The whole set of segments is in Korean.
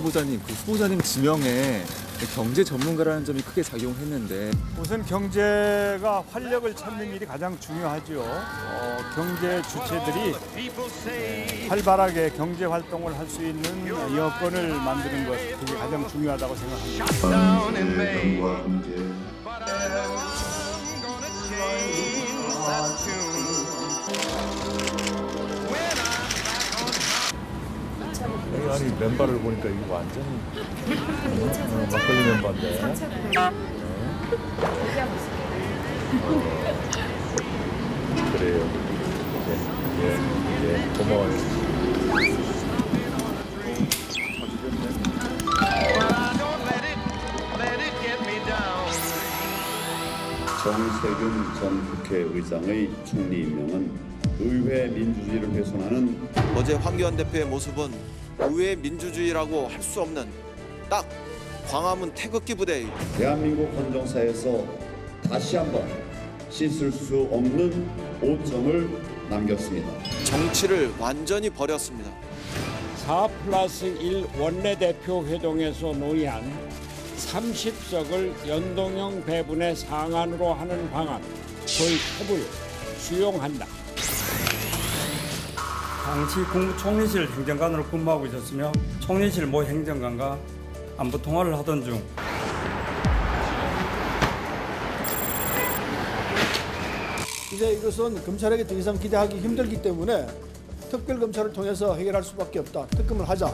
후보자님, 그 후보자님 지명에 경제 전문가라는 점이 크게 작용했는데 우선 경제가 활력을 찾는 일이 가장 중요하죠. 경제 주체들이 활발하게 경제 활동을 할 수 있는 여건을 만드는 것, 그게 가장 중요하다고 생각합니다. 아니 맨발을 보니까 이거 완전히 막걸리 맨발인데. 그래요. 예, 고마워요. 정세균 전 국회의장의 총리 임명은 의회 민주주의를 훼손하는 어제 황교안 대표의 모습은 의회 민주주의라고 할 수 없는 딱 광화문 태극기 부대. 대한민국 헌정사에서 다시 한번 씻을 수 없는 오점을 남겼습니다. 정치를 완전히 버렸습니다. 4+1 원내대표 회동에서 논의한 30석을 연동형 배분의 상한으로 하는 방안 저희 탑을 수용한다. 당시 국무총리실 행정관으로 근무하고 있었으며 총리실 모 행정관과 안보 통화를 하던 중 이제 이것은 검찰에게 더 이상 기대하기 힘들기 때문에 특별검찰을 통해서 해결할 수밖에 없다. 특검을 하자.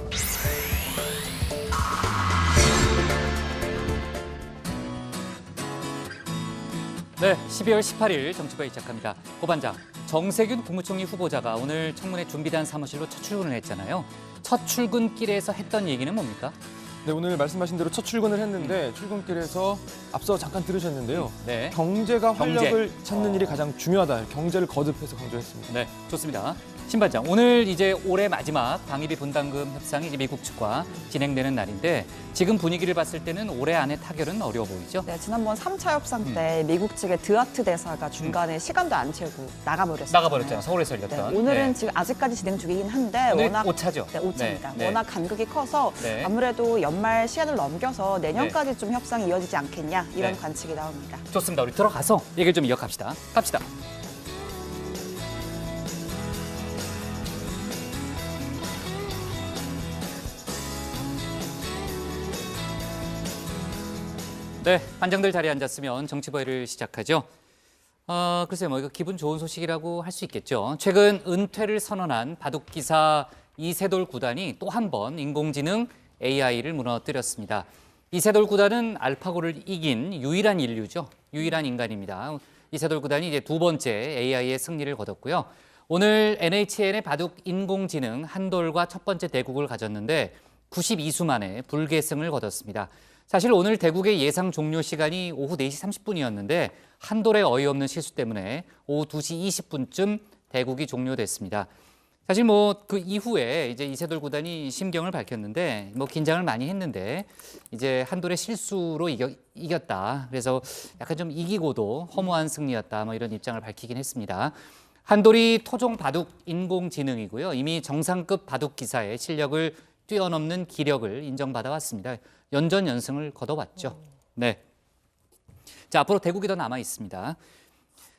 네, 12월 18일 정치부에 시작합니다. 고반장, 정세균 국무총리 후보자가 오늘 청문회 준비단 사무실로 첫 출근을 했잖아요. 첫 출근길에서 했던 얘기는 뭡니까? 네, 오늘 말씀하신 대로 첫 출근을 했는데 출근길에서 앞서 잠깐 들으셨는데요. 네. 경제가 활력을 찾는 일이 가장 중요하다. 경제를 거듭해서 강조했습니다. 네, 좋습니다. 신 반장, 오늘 이제 올해 마지막 방위비 분담금 협상이 이제 미국 측과 진행되는 날인데 지금 분위기를 봤을 때는 올해 안에 타결은 어려워 보이죠? 네, 지난번 3차 협상 때 미국 측의 드하트 대사가 중간에 시간도 안 채우고 나가버렸어요. 나가버렸잖아요. 서울에서 열렸던. 네, 오늘은 네. 지금 아직까지 진행 중이긴 한데 오늘 워낙 5차죠? 네, 5차입니다. 네. 워낙 간극이 커서 네. 아무래도 연말 시한을 넘겨서 내년까지 좀 협상이 이어지지 않겠냐 이런 네. 관측이 나옵니다. 좋습니다. 우리 들어가서 얘기를 좀 이어갑시다. 갑시다. 네, 반장들 자리에 앉았으면 정치보회를 시작하죠. 글쎄요, 이거 기분 좋은 소식이라고 할 수 있겠죠. 최근 은퇴를 선언한 바둑기사 이세돌 구단이 또 한 번 인공지능 AI를 무너뜨렸습니다. 이세돌 구단은 알파고를 이긴 유일한 인류죠. 유일한 인간입니다. 이세돌 구단이 이제 두 번째 AI의 승리를 거뒀고요. 오늘 NHN의 바둑 인공지능 한돌과 첫 번째 대국을 가졌는데 92수 만에 불계승을 거뒀습니다. 사실 오늘 대국의 예상 종료 시간이 오후 4시 30분이었는데 한돌의 어이없는 실수 때문에 오후 2시 20분쯤 대국이 종료됐습니다. 사실 그 이후에 이제 이세돌 구단이 심경을 밝혔는데 긴장을 많이 했는데 이제 한돌의 실수로 이겼다. 그래서 약간 좀 이기고도 허무한 승리였다. 이런 입장을 밝히긴 했습니다. 한돌이 토종 바둑 인공지능이고요. 이미 정상급 바둑 기사의 실력을 뛰어넘는 기력을 인정받아 왔습니다. 연전연승을 거둬왔죠. 네. 자, 앞으로 대국이 더 남아 있습니다.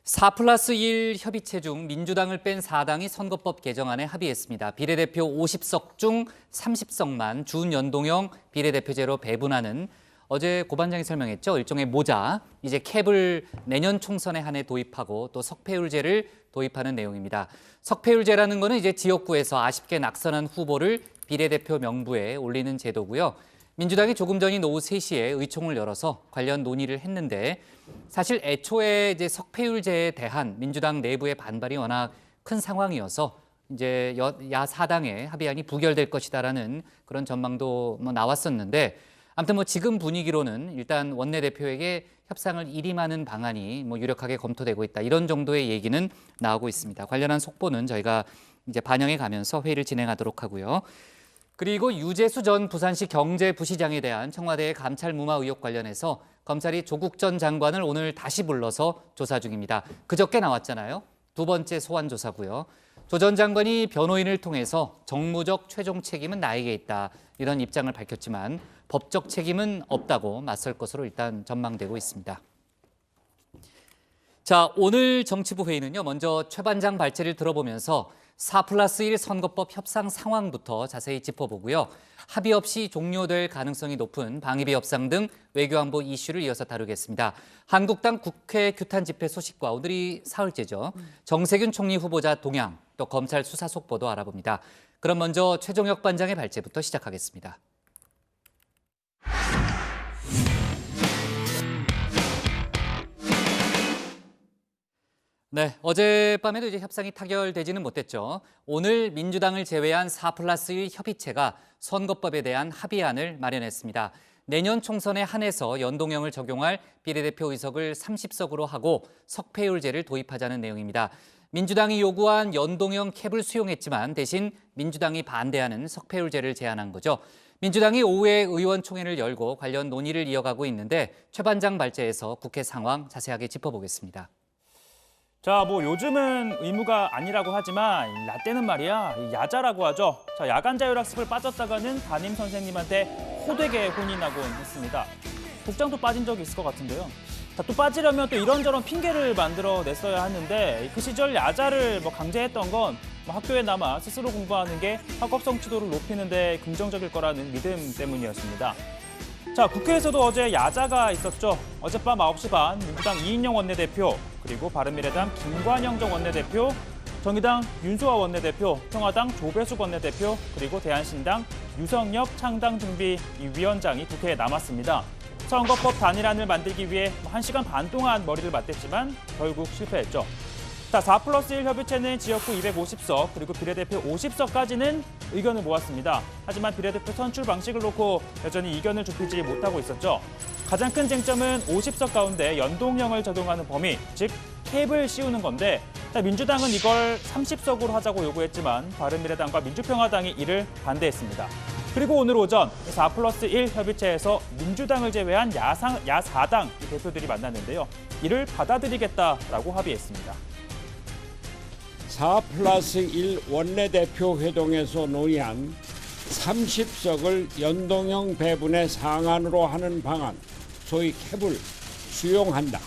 4+1 협의체 중 민주당을 뺀 4당이 선거법 개정안에 합의했습니다. 비례대표 50석 중 30석만 준연동형 비례대표제로 배분하는 어제 고 반장이 설명했죠. 일종의 모자, 이제 캡을 내년 총선에 한해 도입하고 또 석패율제를 도입하는 내용입니다. 석패율제라는 거는 이제 지역구에서 아쉽게 낙선한 후보를 비례대표 명부에 올리는 제도고요. 민주당이 조금 전인 오후 3시에 의총을 열어서 관련 논의를 했는데 사실 애초에 이제 석패율제에 대한 민주당 내부의 반발이 워낙 큰 상황이어서 이제 야 4당의 합의안이 부결될 것이다라는 그런 전망도 나왔었는데 아무튼 지금 분위기로는 일단 원내대표에게 협상을 일임하는 방안이 유력하게 검토되고 있다. 이런 정도의 얘기는 나오고 있습니다. 관련한 속보는 저희가 이제 반영해 가면서 회의를 진행하도록 하고요. 그리고 유재수 전 부산시 경제부시장에 대한 청와대의 감찰 무마 의혹 관련해서 검찰이 조국 전 장관을 오늘 다시 불러서 조사 중입니다. 그저께 나왔잖아요. 두 번째 소환 조사고요. 조 전 장관이 변호인을 통해서 정무적 최종 책임은 나에게 있다 이런 입장을 밝혔지만 법적 책임은 없다고 맞설 것으로 일단 전망되고 있습니다. 자, 오늘 정치부 회의는요. 먼저 최 반장 발제를 들어보면서 4+1 선거법 협상 상황부터 자세히 짚어보고요. 합의 없이 종료될 가능성이 높은 방위비 협상 등 외교안보 이슈를 이어서 다루겠습니다. 한국당 국회 규탄 집회 소식과 오늘이 사흘째죠. 정세균 총리 후보자 동향, 또 검찰 수사 속보도 알아봅니다. 그럼 먼저 최종혁 반장의 발제부터 시작하겠습니다. 네, 어젯밤에도 이제 협상이 타결되지는 못했죠. 오늘 민주당을 제외한 4+1 협의체가 선거법에 대한 합의안을 마련했습니다. 내년 총선에 한해서 연동형을 적용할 비례대표 의석을 30석으로 하고 석패율제를 도입하자는 내용입니다. 민주당이 요구한 연동형 캡을 수용했지만 대신 민주당이 반대하는 석패율제를 제안한 거죠. 민주당이 오후에 의원총회를 열고 관련 논의를 이어가고 있는데 최 반장 발제에서 국회 상황 자세하게 짚어보겠습니다. 자, 뭐 요즘은 의무가 아니라고 하지만 라떼는 말이야 야자라고 하죠. 자, 야간 자율학습을 빠졌다가는 담임 선생님한테 호되게 혼이 나곤 했습니다. 국장도 빠진 적이 있을 것 같은데요. 자, 또 빠지려면 또 이런저런 핑계를 만들어 냈어야 하는데 그 시절 야자를 강제했던 건 학교에 남아 스스로 공부하는 게 학업 성취도를 높이는 데 긍정적일 거라는 믿음 때문이었습니다. 자, 국회에서도 어제 야자가 있었죠. 어젯밤 9시 반 민주당 이인영 원내대표, 그리고 바른미래당 김관영 전 원내대표, 정의당 윤소아 원내대표, 평화당 조배숙 원내대표, 그리고 대한신당 유성엽 창당준비위원장이 국회에 남았습니다. 선거법 단일안을 만들기 위해 1시간 반 동안 머리를 맞댔지만 결국 실패했죠. 자, 4+1 협의체는 지역구 250석, 그리고 비례대표 50석까지는 의견을 모았습니다. 하지만 비례대표 선출 방식을 놓고 여전히 이견을 좁히지 못하고 있었죠. 가장 큰 쟁점은 50석 가운데 연동형을 적용하는 범위, 즉 캡을 씌우는 건데 민주당은 이걸 30석으로 하자고 요구했지만 바른미래당과 민주평화당이 이를 반대했습니다. 그리고 오늘 오전 4+1 협의체에서 민주당을 제외한 야4당 대표들이 만났는데요. 이를 받아들이겠다라고 합의했습니다. 4+1 원내대표 회동에서 논의한 30석을 연동형 배분의 상한으로 하는 방안, 소위 캡을 수용한다.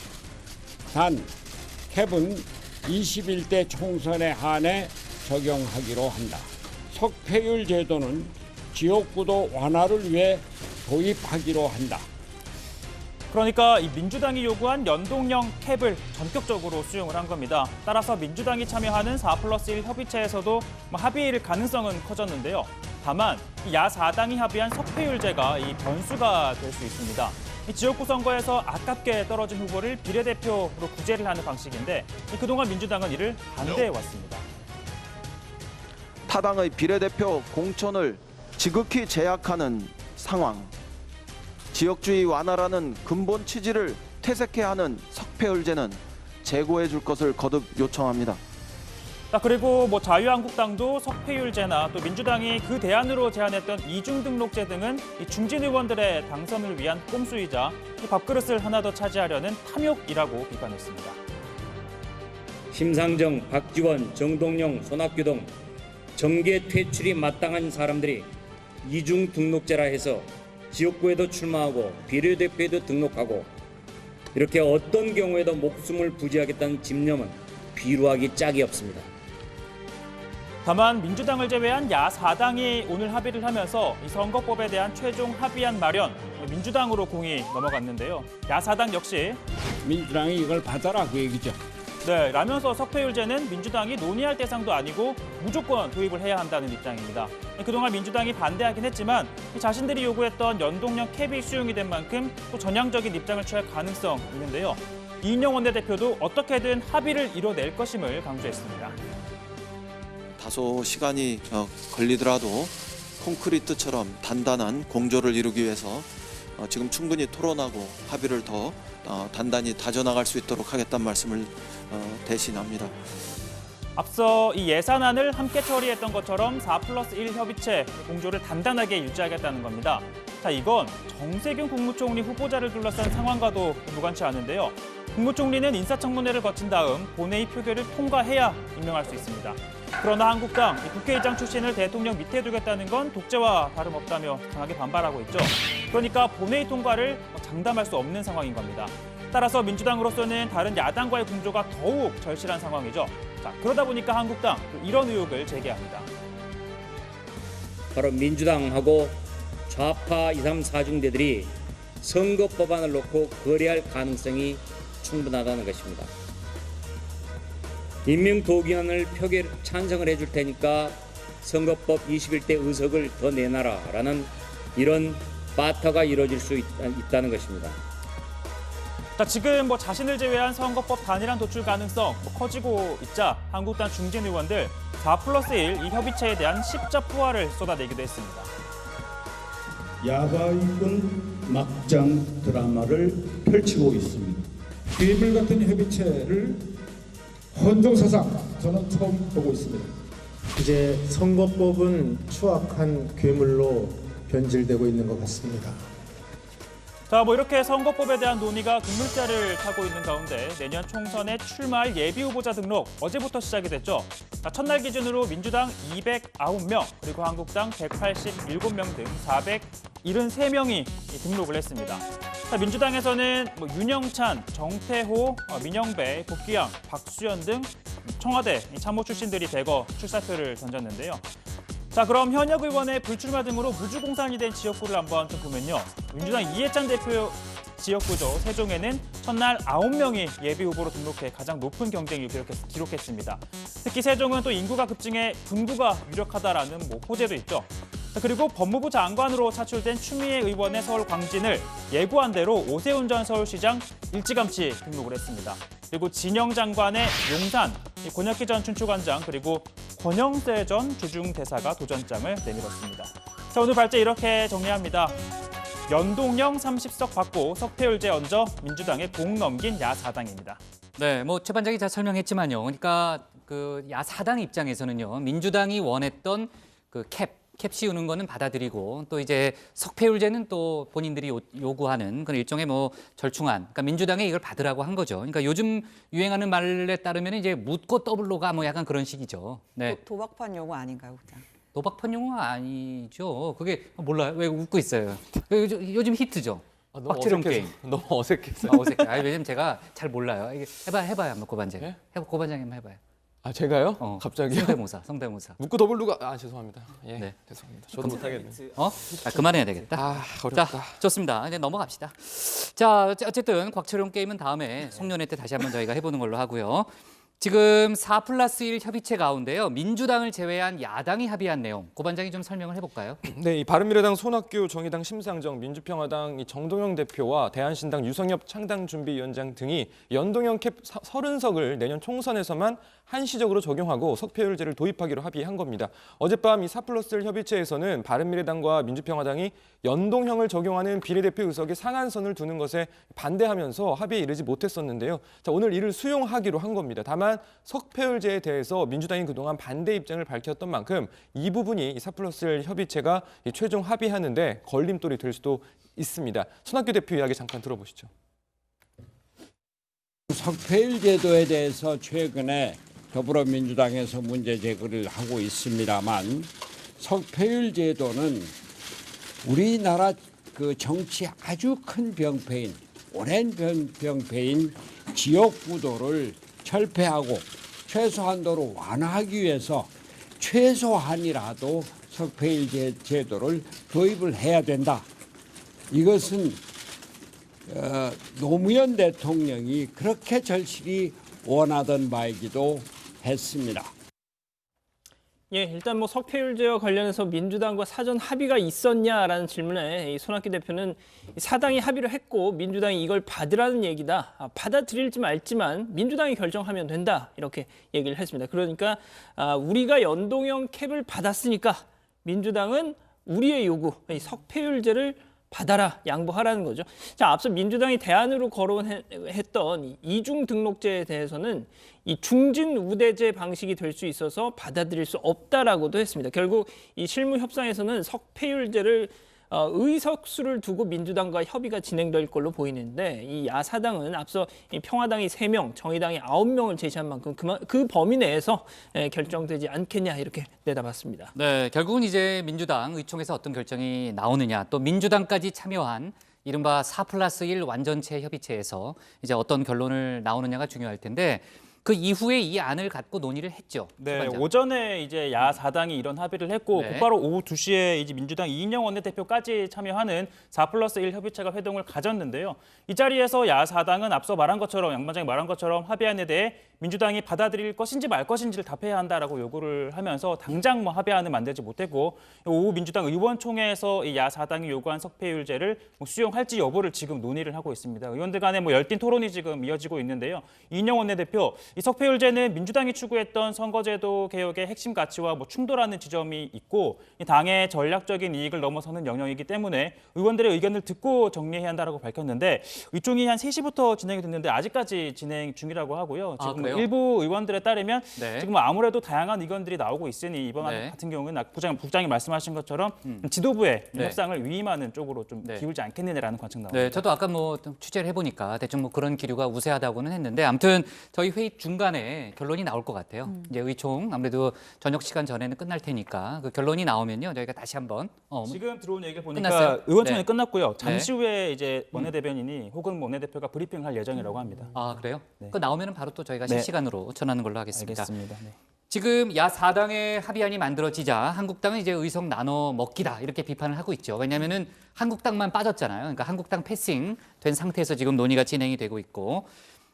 단, 캡은 21대 총선에 한해 적용하기로 한다. 석패율 제도는 지역구도 완화를 위해 도입하기로 한다. 그러니까 이 민주당이 요구한 연동형 캡을 전격적으로 수용을 한 겁니다. 따라서 민주당이 참여하는 4+1 협의체에서도 합의일 가능성은 커졌는데요. 다만 야4당이 합의한 석패율제가 이 변수가 될 수 있습니다. 이 지역구 선거에서 아깝게 떨어진 후보를 비례대표로 구제를 하는 방식인데 그동안 민주당은 이를 반대해왔습니다. 타당의 비례대표 공천을 지극히 제약하는 상황. 지역주의 완화라는 근본 취지를 퇴색해야 하는 석패율제는 재고해 줄 것을 거듭 요청합니다. 그리고 자유한국당도 석패율제나 또 민주당이 그 대안으로 제안했던 이중등록제 등은 이 중진 의원들의 당선을 위한 꼼수이자 이 밥그릇을 하나 더 차지하려는 탐욕이라고 비판했습니다. 심상정, 박지원, 정동영, 손학규 등 정계 퇴출이 마땅한 사람들이 이중등록제라 해서 지역구에도 출마하고 비례대표에도 등록하고 이렇게 어떤 경우에도 목숨을 부지하겠다는 집념은 비루하기 짝이 없습니다. 다만 민주당을 제외한 야4당이 오늘 합의를 하면서 이 선거법에 대한 최종 합의안 마련, 민주당으로 공이 넘어갔는데요. 야4당 역시 민주당이 이걸 받아라 그 얘기죠. 네, 라면서 석패율제는 민주당이 논의할 대상도 아니고 무조건 도입을 해야 한다는 입장입니다. 그동안 민주당이 반대하긴 했지만 자신들이 요구했던 연동형 캡이 수용이 된 만큼 또 전향적인 입장을 취할 가능성이 있는데요. 이인영 원내대표도 어떻게든 합의를 이뤄낼 것임을 강조했습니다. 다소 시간이 걸리더라도 콘크리트처럼 단단한 공조를 이루기 위해서 지금 충분히 토론하고 합의를 더 단단히 다져나갈 수 있도록 하겠다는 말씀을 대신합니다. 앞서 이 예산안을 함께 처리했던 것처럼 4+1 협의체 공조를 단단하게 유지하겠다는 겁니다. 자, 이건 정세균 국무총리 후보자를 둘러싼 상황과도 무관치 않은데요. 국무총리는 인사청문회를 거친 다음 본회의 표결을 통과해야 임명할 수 있습니다. 그러나 한국당 국회의장 출신을 대통령 밑에 두겠다는 건 독재와 다름없다며 강하게 반발하고 있죠. 그러니까 본회의 통과를 장담할 수 없는 상황인 겁니다. 따라서 민주당으로서는 다른 야당과의 공조가 더욱 절실한 상황이죠. 자, 그러다 보니까 한국당 이런 의혹을 제기합니다. 바로 민주당하고 좌파 2, 3, 4중대들이 선거 법안을 놓고 거래할 가능성이 충분하다는 것입니다. 임명도의안을 표결 찬성을 해줄 테니까 선거법 21대 의석을 더 내놔라라는 이런 바타가 이루어질 수 있다는 것입니다. 자, 지금 자신을 제외한 선거법 단일한 도출 가능성 커지고 있자 한국당 중진 의원들 4+1 이 협의체에 대한 십자포화를 쏟아내기도 했습니다. 야바이군 막장 드라마를 펼치고 있습니다. 괴물 같은 협의체를 헌정사상 저는 처음 보고 있습니다. 이제 선거법은 추악한 괴물로 변질되고 있는 것 같습니다. 자, 이렇게 선거법에 대한 논의가 급물살을 타고 있는 가운데 내년 총선에 출마할 예비 후보자 등록 어제부터 시작이 됐죠. 자, 첫날 기준으로 민주당 209명, 그리고 한국당 187명 등 473명이 등록을 했습니다. 자, 민주당에서는 윤영찬, 정태호, 민영배, 복귀양, 박수현 등 청와대 참모 출신들이 대거 출사표를 던졌는데요. 자, 그럼 현역 의원의 불출마 등으로 무주공산이 된 지역구를 한번 좀 보면요. 민주당 이해찬 대표 지역구죠. 세종에는 첫날 9명이 예비 후보로 등록해 가장 높은 경쟁을 기록했습니다. 특히 세종은 또 인구가 급증해 분구가 유력하다라는 호재도 있죠. 자, 그리고 법무부 장관으로 차출된 추미애 의원의 서울 광진을 예고한 대로 오세훈 전 서울시장 일찌감치 등록을 했습니다. 그리고 진영 장관의 용산, 권혁기 전 춘추관장, 그리고 권영세 전 주중대사가 도전장을 내밀었습니다. 자, 오늘 발제 이렇게 정리합니다. 연동형 30석 받고 석패율제 얹어 민주당에 공 넘긴 야사당입니다. 네, 최 반장이 잘 설명했지만요. 그러니까 야사당 입장에서는요, 민주당이 원했던 캡 씌우는 거는 받아들이고 또 이제 석패율제는 또 본인들이 요구하는 그런 일종의 절충안, 그러니까 민주당에 이걸 받으라고 한 거죠. 그러니까 요즘 유행하는 말에 따르면 이제 묻고 더블로가 약간 그런 식이죠. 네. 도박판 용어 아닌가요, 그냥? 도박판 용어 아니죠. 그게 몰라요. 왜 웃고 있어요? 요즘 히트죠. 꽉트름 게임. 너무 어색해서. 어색해. 왜냐면 제가 잘 몰라요. 이게 해봐요, 한번 고반장. 네? 고반장 한번 해봐요. 아, 제가요? 갑자기요? 성대모사. 묻고 더블루가 죄송합니다. 예, 네. 죄송합니다. 저도 못하겠네요. 그만해야 되겠다. 어렵다. 자, 좋습니다. 이제 넘어갑시다. 자, 어쨌든 곽철용 게임은 다음에 송년회 때 다시 한번 저희가 해보는 걸로 하고요. 지금 4+1 협의체 가운데요, 민주당을 제외한 야당이 합의한 내용, 고반장이 좀 설명을 해볼까요? 네, 이 바른미래당 손학규, 정의당 심상정, 민주평화당 정동영 대표와 대한신당 유성엽 창당준비위원장 등이 연동형 캡 30석을 내년 총선에서만 한시적으로 적용하고 석패율제를 도입하기로 합의한 겁니다. 어젯밤 이 4+1 협의체에서는 바른미래당과 민주평화당이 연동형을 적용하는 비례대표 의석의 상한선을 두는 것에 반대하면서 합의에 이르지 못했었는데요. 자, 오늘 이를 수용하기로 한 겁니다. 다만 석패율제에 대해서 민주당이 그동안 반대 입장을 밝혔던 만큼 이 부분이 4+1 협의체가 최종 합의하는데 걸림돌이 될 수도 있습니다. 손학규 대표 이야기 잠깐 들어보시죠. 석패율 제도에 대해서 최근에 더불어민주당에서 문제 제기를 하고 있습니다만, 석패율 제도는 우리나라 정치 아주 큰 병폐인, 오랜 병폐인 지역구도를 철폐하고 최소한도로 완화하기 위해서 최소한이라도 석패율 제도를 도입을 해야 된다. 이것은 노무현 대통령이 그렇게 절실히 원하던 바이기도 했습니다. 예, 일단 석패율제와 관련해서 민주당과 사전 합의가 있었냐라는 질문에 손학규 대표는 사당이 합의를 했고 민주당이 이걸 받으라는 얘기다. 받아들일지 말지만 민주당이 결정하면 된다. 이렇게 얘기를 했습니다. 그러니까 우리가 연동형 캡을 받았으니까 민주당은 우리의 요구, 석패율제를 받아라, 양보하라는 거죠. 자, 앞서 민주당이 대안으로 거론했던 이중 등록제에 대해서는 이 중진 우대제 방식이 될 수 있어서 받아들일 수 없다라고도 했습니다. 결국 이 실무 협상에서는 석패율제를 의석수를 두고 민주당과 협의가 진행될 걸로 보이는데 이 야사당은 앞서 이 평화당이 3명, 정의당이 9명을 제시한 만큼 그 범위 내에서 결정되지 않겠냐 이렇게 내다봤습니다. 네, 결국은 이제 민주당 의총에서 어떤 결정이 나오느냐, 또 민주당까지 참여한 이른바 4+1 완전체 협의체에서 이제 어떤 결론을 나오느냐가 중요할 텐데 그 이후에 이 안을 갖고 논의를 했죠. 네, 주반장. 오전에 이제 야사당이 이런 합의를 했고 네. 곧바로 오후 2시에 이제 민주당 이인영 원내대표까지 참여하는 4+1 협의체가 회동을 가졌는데요. 이 자리에서 야사당은 앞서 말한 것처럼 양반장이 말한 것처럼 합의안에 대해 민주당이 받아들일 것인지 말 것인지를 답해야 한다라고 요구를 하면서 당장 합의안을 만들지 못했고 오후 민주당 의원총회에서 이 야사당이 요구한 석패율제를 수용할지 여부를 지금 논의를 하고 있습니다. 의원들 간에 열띤 토론이 지금 이어지고 있는데요. 이인영 원내대표 이 석패율제는 민주당이 추구했던 선거제도 개혁의 핵심 가치와 충돌하는 지점이 있고 이 당의 전략적인 이익을 넘어서는 영역이기 때문에 의원들의 의견을 듣고 정리해야 한다고 밝혔는데 의총이 한 3시부터 진행이 됐는데 아직까지 진행 중이라고 하고요. 지금 일부 의원들에 따르면 네. 지금 아무래도 다양한 의견들이 나오고 있으니 이번 네. 같은 경우는 국장이 말씀하신 것처럼 지도부의 네. 협상을 위임하는 쪽으로 좀 기울지 않겠느냐라는 관측 나옵니다. 네, 저도 아까 좀 취재를 해보니까 대충 그런 기류가 우세하다고는 했는데 아무튼 저희 회의 중간에 결론이 나올 것 같아요. 이제 의총 아무래도 저녁 시간 전에는 끝날 테니까 그 결론이 나오면요 저희가 다시 한번 지금 들어온 얘기를 보니까 끝났어요? 의원총회 네. 끝났고요. 잠시 후에 이제 원내대변인이 혹은 원내대표가 브리핑을 할 예정이라고 합니다. 아 그래요? 그 나오면은 바로 또 저희가 네. 실시간으로 전하는 걸로 하겠습니다. 알겠습니다. 네. 지금 야사당의 합의안이 만들어지자 한국당은 이제 의석 나눠 먹기다 이렇게 비판을 하고 있죠. 왜냐하면은 한국당만 빠졌잖아요. 그러니까 한국당 패싱 된 상태에서 지금 논의가 진행이 되고 있고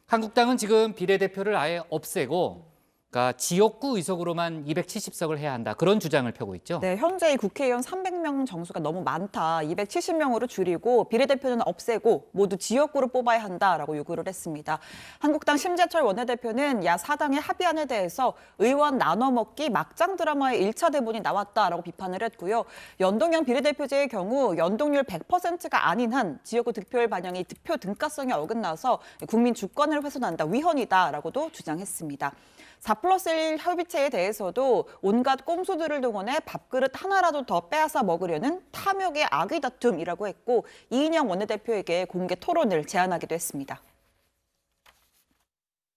한국당은 지금 비례대표를 아예 없애고 그러니까 지역구 의석으로만 270석을 해야 한다. 그런 주장을 펴고 있죠. 네, 현재 국회의원 300명 정수가 너무 많다. 270명으로 줄이고 비례대표는 없애고 모두 지역구로 뽑아야 한다라고 요구를 했습니다. 한국당 심재철 원내대표는 야사당의 합의안에 대해서 의원 나눠먹기 막장 드라마의 1차 대본이 나왔다라고 비판을 했고요. 연동형 비례대표제의 경우 연동률 100%가 아닌 한 지역구 득표율 반영이 득표 등가성에 어긋나서 국민 주권을 훼손한다, 위헌이다라고도 주장했습니다. 4+1 협의체에 대해서도 온갖 꼼수들을 동원해 밥그릇 하나라도 더 빼앗아 먹으려는 탐욕의 악의 다툼이라고 했고 이인영 원내대표에게 공개 토론을 제안하기도 했습니다.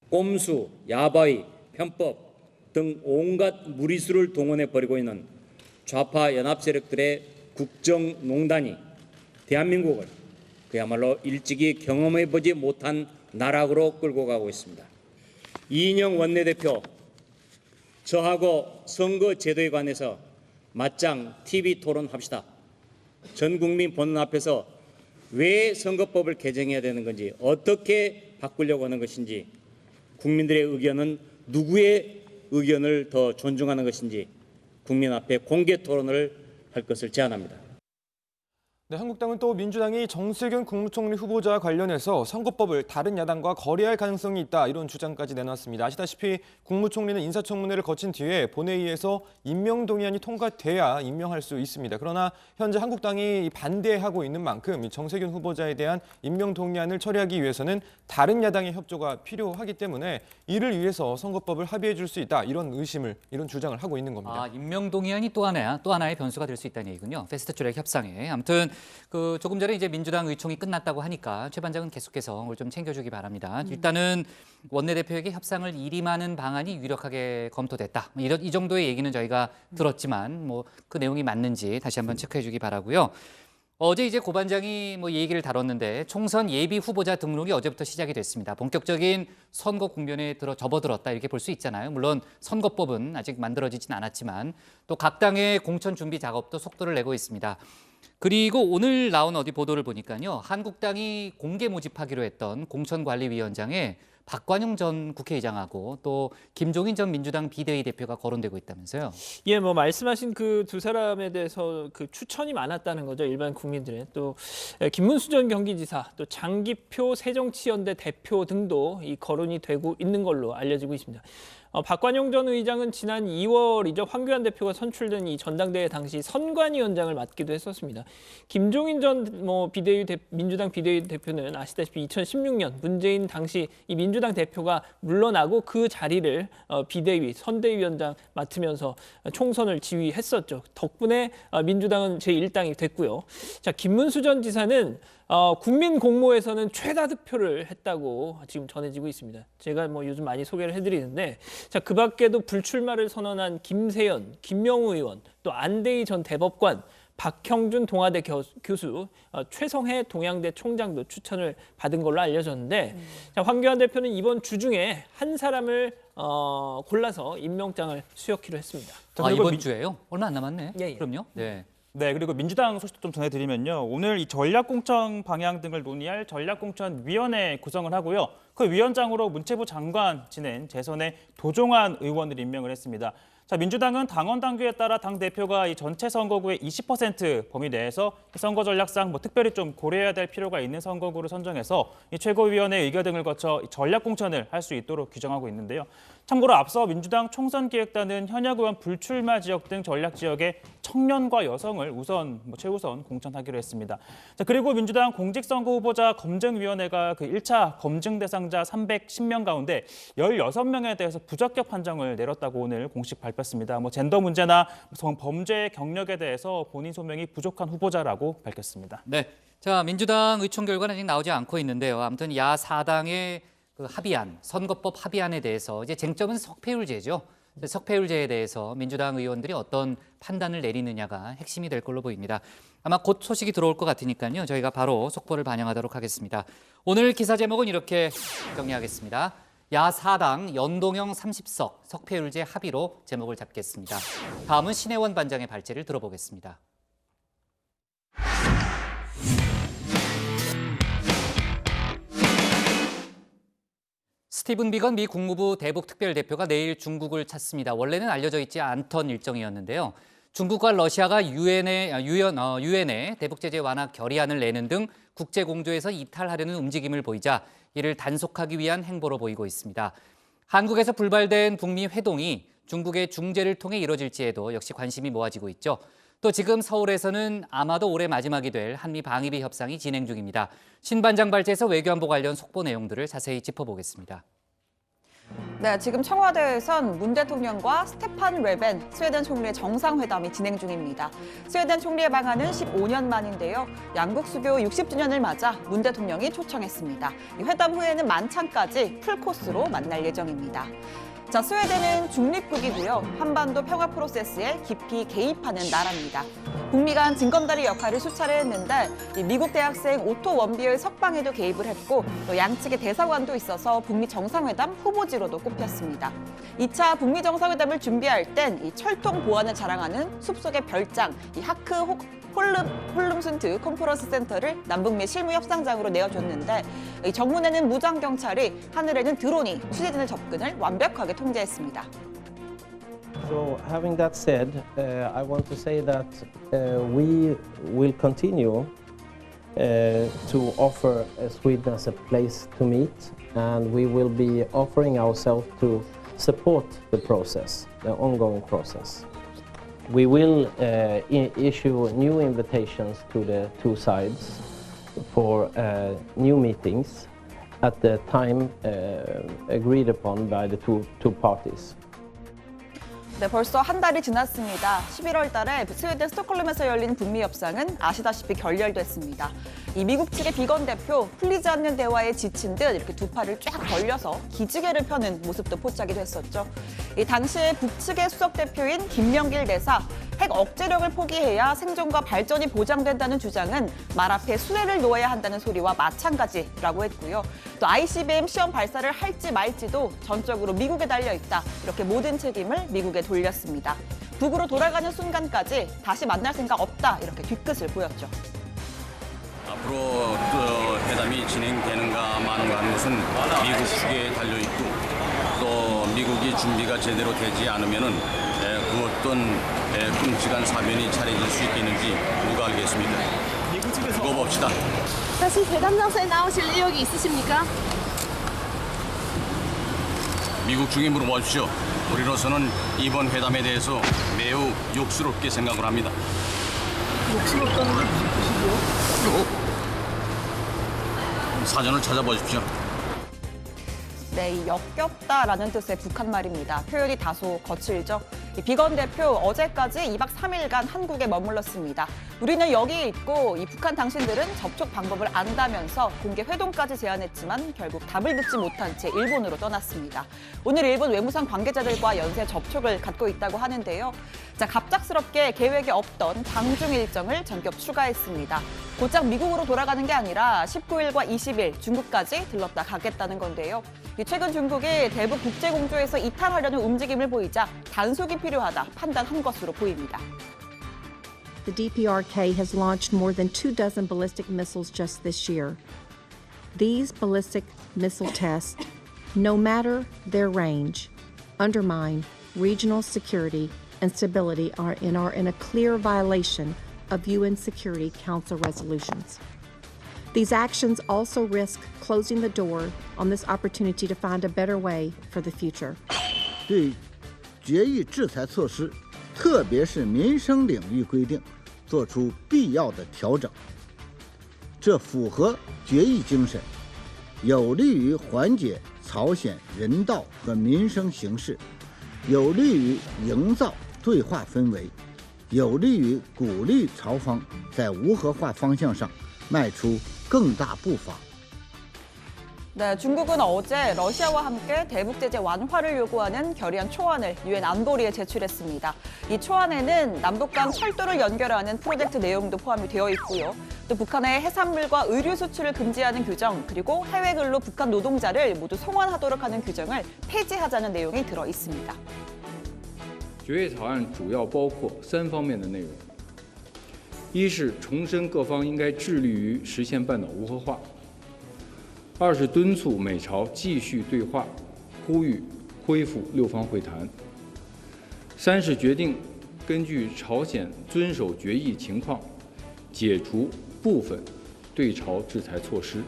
꼼수, 야바이, 편법 등 온갖 무리수를 동원해 버리고 있는 좌파 연합 세력들의 국정농단이 대한민국을 그야말로 일찍이 경험해보지 못한 나락으로 끌고 가고 있습니다. 이인영 원내대표, 저하고 선거 제도에 관해서 맞짱 TV 토론합시다. 전 국민 보는 앞에서 왜 선거법을 개정해야 되는 건지, 어떻게 바꾸려고 하는 것인지, 국민들의 의견은 누구의 의견을 더 존중하는 것인지 국민 앞에 공개 토론을 할 것을 제안합니다. 네, 한국당은 또 민주당이 정세균 국무총리 후보자와 관련해서 선거법을 다른 야당과 거래할 가능성이 있다 이런 주장까지 내놨습니다. 아시다시피 국무총리는 인사청문회를 거친 뒤에 본회의에서 임명동의안이 통과돼야 임명할 수 있습니다. 그러나 현재 한국당이 반대하고 있는 만큼 정세균 후보자에 대한 임명동의안을 처리하기 위해서는 다른 야당의 협조가 필요하기 때문에 이를 위해서 선거법을 합의해 줄 수 있다 이런 이런 주장을 하고 있는 겁니다. 임명동의안이 또 하나의 변수가 될 수 있다는 얘기군요. 패스트트랙 협상에. 아무튼 조금 전에 이제 민주당 의총이 끝났다고 하니까 최 반장은 계속해서 그걸 좀 챙겨주기 바랍니다. 일단은 원내대표에게 협상을 일임하는 방안이 유력하게 검토됐다. 이 정도의 얘기는 저희가 들었지만 그 내용이 맞는지 다시 한번 체크해주기 바라고요. 어제 이제 고 반장이 이 얘기를 다뤘는데 총선 예비 후보자 등록이 어제부터 시작이 됐습니다. 본격적인 선거 국면에 접어들었다 이렇게 볼 수 있잖아요. 물론 선거법은 아직 만들어지진 않았지만 또 각 당의 공천 준비 작업도 속도를 내고 있습니다. 그리고 오늘 나온 보도를 보니까요. 한국당이 공개 모집하기로 했던 공천관리위원장에 박관용 전 국회의장하고 또 김종인 전 민주당 비대위 대표가 거론되고 있다면서요. 예, 말씀하신 그 두 사람에 대해서 그 추천이 많았다는 거죠. 일반 국민들의. 또 김문수 전 경기지사, 또 장기표 새정치연대 대표 등도 이 거론이 되고 있는 걸로 알려지고 있습니다. 박관용 전 의장은 지난 2월이죠. 황교안 대표가 선출된 이 전당대회 당시 선관위원장을 맡기도 했었습니다. 김종인 전 민주당 비대위 대표는 아시다시피 2016년 문재인 당시 이 민주당 대표가 물러나고 그 자리를 비대위 선대위원장 맡으면서 총선을 지휘했었죠. 덕분에 민주당은 제1당이 됐고요. 자, 김문수 전 지사는 국민 공모에서는 최다 득표를 했다고 지금 전해지고 있습니다. 제가 요즘 많이 소개를 해드리는데, 자, 그 밖에도 불출마를 선언한 김세연, 김명우 의원, 또 안대희 전 대법관, 박형준 동아대 교수, 최성해 동양대 총장도 추천을 받은 걸로 알려졌는데, 자, 황교안 대표는 이번 주 중에 한 사람을 골라서 임명장을 수여키로 했습니다. 이번 주에요? 얼마 안 남았네. 예. 그럼요. 네. 네, 그리고 민주당 소식도 좀 전해드리면요. 오늘 이 전략공천 방향 등을 논의할 전략공천위원회 구성을 하고요. 그 위원장으로 문체부 장관 지낸 재선의 도종환 의원을 임명을 했습니다. 자, 민주당은 당원 당규에 따라 당 대표가 이 전체 선거구의 20% 범위 내에서 선거 전략상 특별히 좀 고려해야 될 필요가 있는 선거구를 선정해서 이 최고위원회 의결 등을 거쳐 전략 공천을 할 수 있도록 규정하고 있는데요. 참고로 앞서 민주당 총선기획단은 현역 의원 불출마 지역 등 전략 지역의 청년과 여성을 최우선 공천하기로 했습니다. 자, 그리고 민주당 공직선거 후보자 검증위원회가 그 1차 검증 대상자 310명 가운데 16명에 대해서 부적격 판정을 내렸다고 오늘 공식 발표했습니다. 젠더 문제나 범죄 경력에 대해서 본인 소명이 부족한 후보자라고 밝혔습니다. 네, 자, 민주당 의총 결과는 아직 나오지 않고 있는데요. 아무튼 야 4당의 그 합의안, 선거법 합의안에 대해서 이제 쟁점은 석패율제죠. 석패율제에 대해서 민주당 의원들이 어떤 판단을 내리느냐가 핵심이 될 걸로 보입니다. 아마 곧 소식이 들어올 것 같으니까요. 저희가 바로 속보를 반영하도록 하겠습니다. 오늘 기사 제목은 이렇게 정리하겠습니다. 야 4당 연동형 30석 석패율제 합의로 제목을 잡겠습니다. 다음은 신혜원 반장의 발제를 들어보겠습니다. 스티븐 비건 미 국무부 대북 특별대표가 내일 중국을 찾습니다. 원래는 알려져 있지 않던 일정이었는데요. 중국과 러시아가 유엔에 대북 제재 완화 결의안을 내는 등 국제 공조에서 이탈하려는 움직임을 보이자 이를 단속하기 위한 행보로 보이고 있습니다. 한국에서 불발된 북미 회동이 중국의 중재를 통해 이뤄질지에도 역시 관심이 모아지고 있죠. 또 지금 서울에서는 아마도 올해 마지막이 될 한미 방위비 협상이 진행 중입니다. 신 반장 발제에서 외교안보 관련 속보 내용들을 자세히 짚어보겠습니다. 네, 지금 청와대에선 문 대통령과 스테판 레벤 스웨덴 총리의 정상회담이 진행 중입니다. 스웨덴 총리의 방한은 15년 만인데요. 양국 수교 60주년을 맞아 문 대통령이 초청했습니다. 이 회담 후에는 만찬까지 풀코스로 만날 예정입니다. 자, 스웨덴은 중립국이고요. 한반도 평화 프로세스에 깊이 개입하는 나라입니다. 북미 간 징검다리 역할을 수차례 했는데 미국 대학생 오토 원비의 석방에도 개입을 했고 또 양측의 대사관도 있어서 북미 정상회담 후보지로도 꼽혔습니다. 2차 북미 정상회담을 준비할 땐 이 철통 보안을 자랑하는 숲속의 별장, 이 하크 홀름순트 컨퍼런스 센터를 남북미 실무협상장으로 내어줬는데 이 정문에는 무장 경찰이, 하늘에는 드론이 취재진의 접근을 완벽하게 통제했습니다. So having that said, I want to say that we will continue to offer Sweden as a place to meet, and we will be offering ourselves to support the process, the ongoing process. We will issue new invitations to the two sides for new meetings at the time agreed upon by the two parties. 네, 벌써 한 달이 지났습니다. 11월 달에 스웨덴 스톡홀름에서 열린 북미 협상은 아시다시피 결렬됐습니다. 이 미국 측의 비건 대표 풀리지 않는 대화에 지친 듯 이렇게 두 팔을 쫙 벌려서 기지개를 펴는 모습도 포착이 됐었죠. 이 당시에 북측의 수석 대표인 김명길 대사, 핵 억제력을 포기해야 생존과 발전이 보장된다는 주장은 말 앞에 수레를 놓아야 한다는 소리와 마찬가지라고 했고요. 또 ICBM 시험 발사를 할지 말지도 전적으로 미국에 달려있다. 이렇게 모든 책임을 미국에 돌렸습니다. 북으로 돌아가는 순간까지 다시 만날 생각 없다. 이렇게 뒤끝을 보였죠. 앞으로 회담이 진행되는가만 하는 것은 미국 측에 달려있고 또 미국이 준비가 제대로 되지 않으면은 그 어떤 끔찍한 사변이 차려질 수 있겠는지 누가 알겠습니까? 두고 봅시다. 다시 대담장소에 나오실 의욕이 있으십니까? 미국 중에 물어봐 주십시오. 우리로서는 이번 회담에 대해서 매우 욕스럽게 생각을 합니다. 욕스럽다는 게 무슨 뜻이죠? 사전을 찾아보십시오. 네, 이 역겹다라는 뜻의 북한 말입니다. 표현이 다소 거칠죠. 비건 대표 어제까지 2박 3일간 한국에 머물렀습니다. 우리는 여기에 있고 이 북한 당신들은 접촉 방법을 안다면서 공개 회동까지 제안했지만 결국 답을 듣지 못한 채 일본으로 떠났습니다. 오늘 일본 외무상 관계자들과 연쇄 접촉을 갖고 있다고 하는데요. 자, 갑작스럽게 계획에 없던 방중 일정을 전격 추가했습니다. 곧장 미국으로 돌아가는 게 아니라 19일과 20일 중국까지 들렀다 가겠다는 건데요. 최근 중국이 대북 국제공조에서 이탈하려는 움직임을 보이자 단속이 필요하다 판단한 것으로 보입니다. The DPRK has launched more than 24 ballistic missiles just this year. These ballistic missile tests, no matter their range, undermine regional security and stability and are in a clear violation of UN Security Council resolutions. These actions also risk closing the door on this opportunity to find a better way for the future. 对决议制裁措施，特别是民生领域规定，做出必要的调整。这符合决议精神，有利于缓解朝鲜人道和民生形势，有利于营造对话氛围，有利于鼓励朝方在无核化方向上迈出更大步伐。 네, 중국은 어제 러시아와 함께 대북 제재 완화를 요구하는 결의안 초안을 유엔 안보리에 제출했습니다. 이 초안에는 남북 간 철도를 연결하는 프로젝트 내용도 포함이 되어 있고요. 또 북한의 해산물과 의류 수출을 금지하는 규정, 그리고 해외 근로 북한 노동자를 모두 송환하도록 하는 규정을 폐지하자는 내용이 들어 있습니다. 决议草案主要包括3方面的内容：一是重申各方应该致力于实现半岛无核化。 二是敦促美朝继续对话，呼吁恢复6方会谈。三是决定根据朝鲜遵守决议情况，解除部分对朝制裁措施。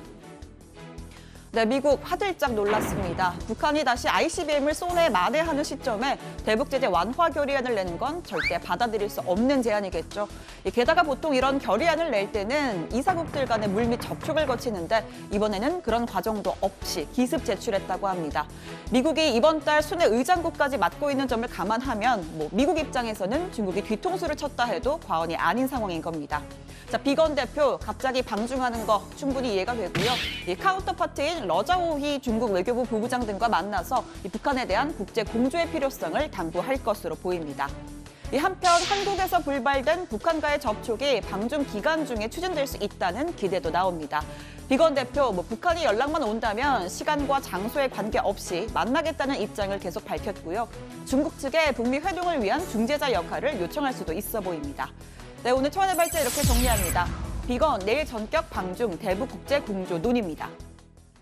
네, 미국 화들짝 놀랐습니다. 북한이 다시 ICBM을 쏘내 만회하는 시점에 대북 제재 완화 결의안을 내는 건 절대 받아들일 수 없는 제안이겠죠. 게다가 보통 이런 결의안을 낼 때는 이사국들 간의 물밑 접촉을 거치는데 이번에는 그런 과정도 없이 기습 제출했다고 합니다. 미국이 이번 달 순회 의장국까지 맡고 있는 점을 감안하면 미국 입장에서는 중국이 뒤통수를 쳤다 해도 과언이 아닌 상황인 겁니다. 자, 비건 대표 갑자기 방중하는 거 충분히 이해가 되고요. 이 카운터파트인 러자오히 중국 외교부 부부장 등과 만나서 이 북한에 대한 국제 공조의 필요성을 당부할 것으로 보입니다. 이 한편 한국에서 불발된 북한과의 접촉이 방중 기간 중에 추진될 수 있다는 기대도 나옵니다. 비건 대표, 북한이 연락만 온다면 시간과 장소에 관계없이 만나겠다는 입장을 계속 밝혔고요. 중국 측에 북미 회동을 위한 중재자 역할을 요청할 수도 있어 보입니다. 네, 오늘 초안의 발제 이렇게 정리합니다. 비건 내일 전격 방중 대북 국제 공조 논의입니다.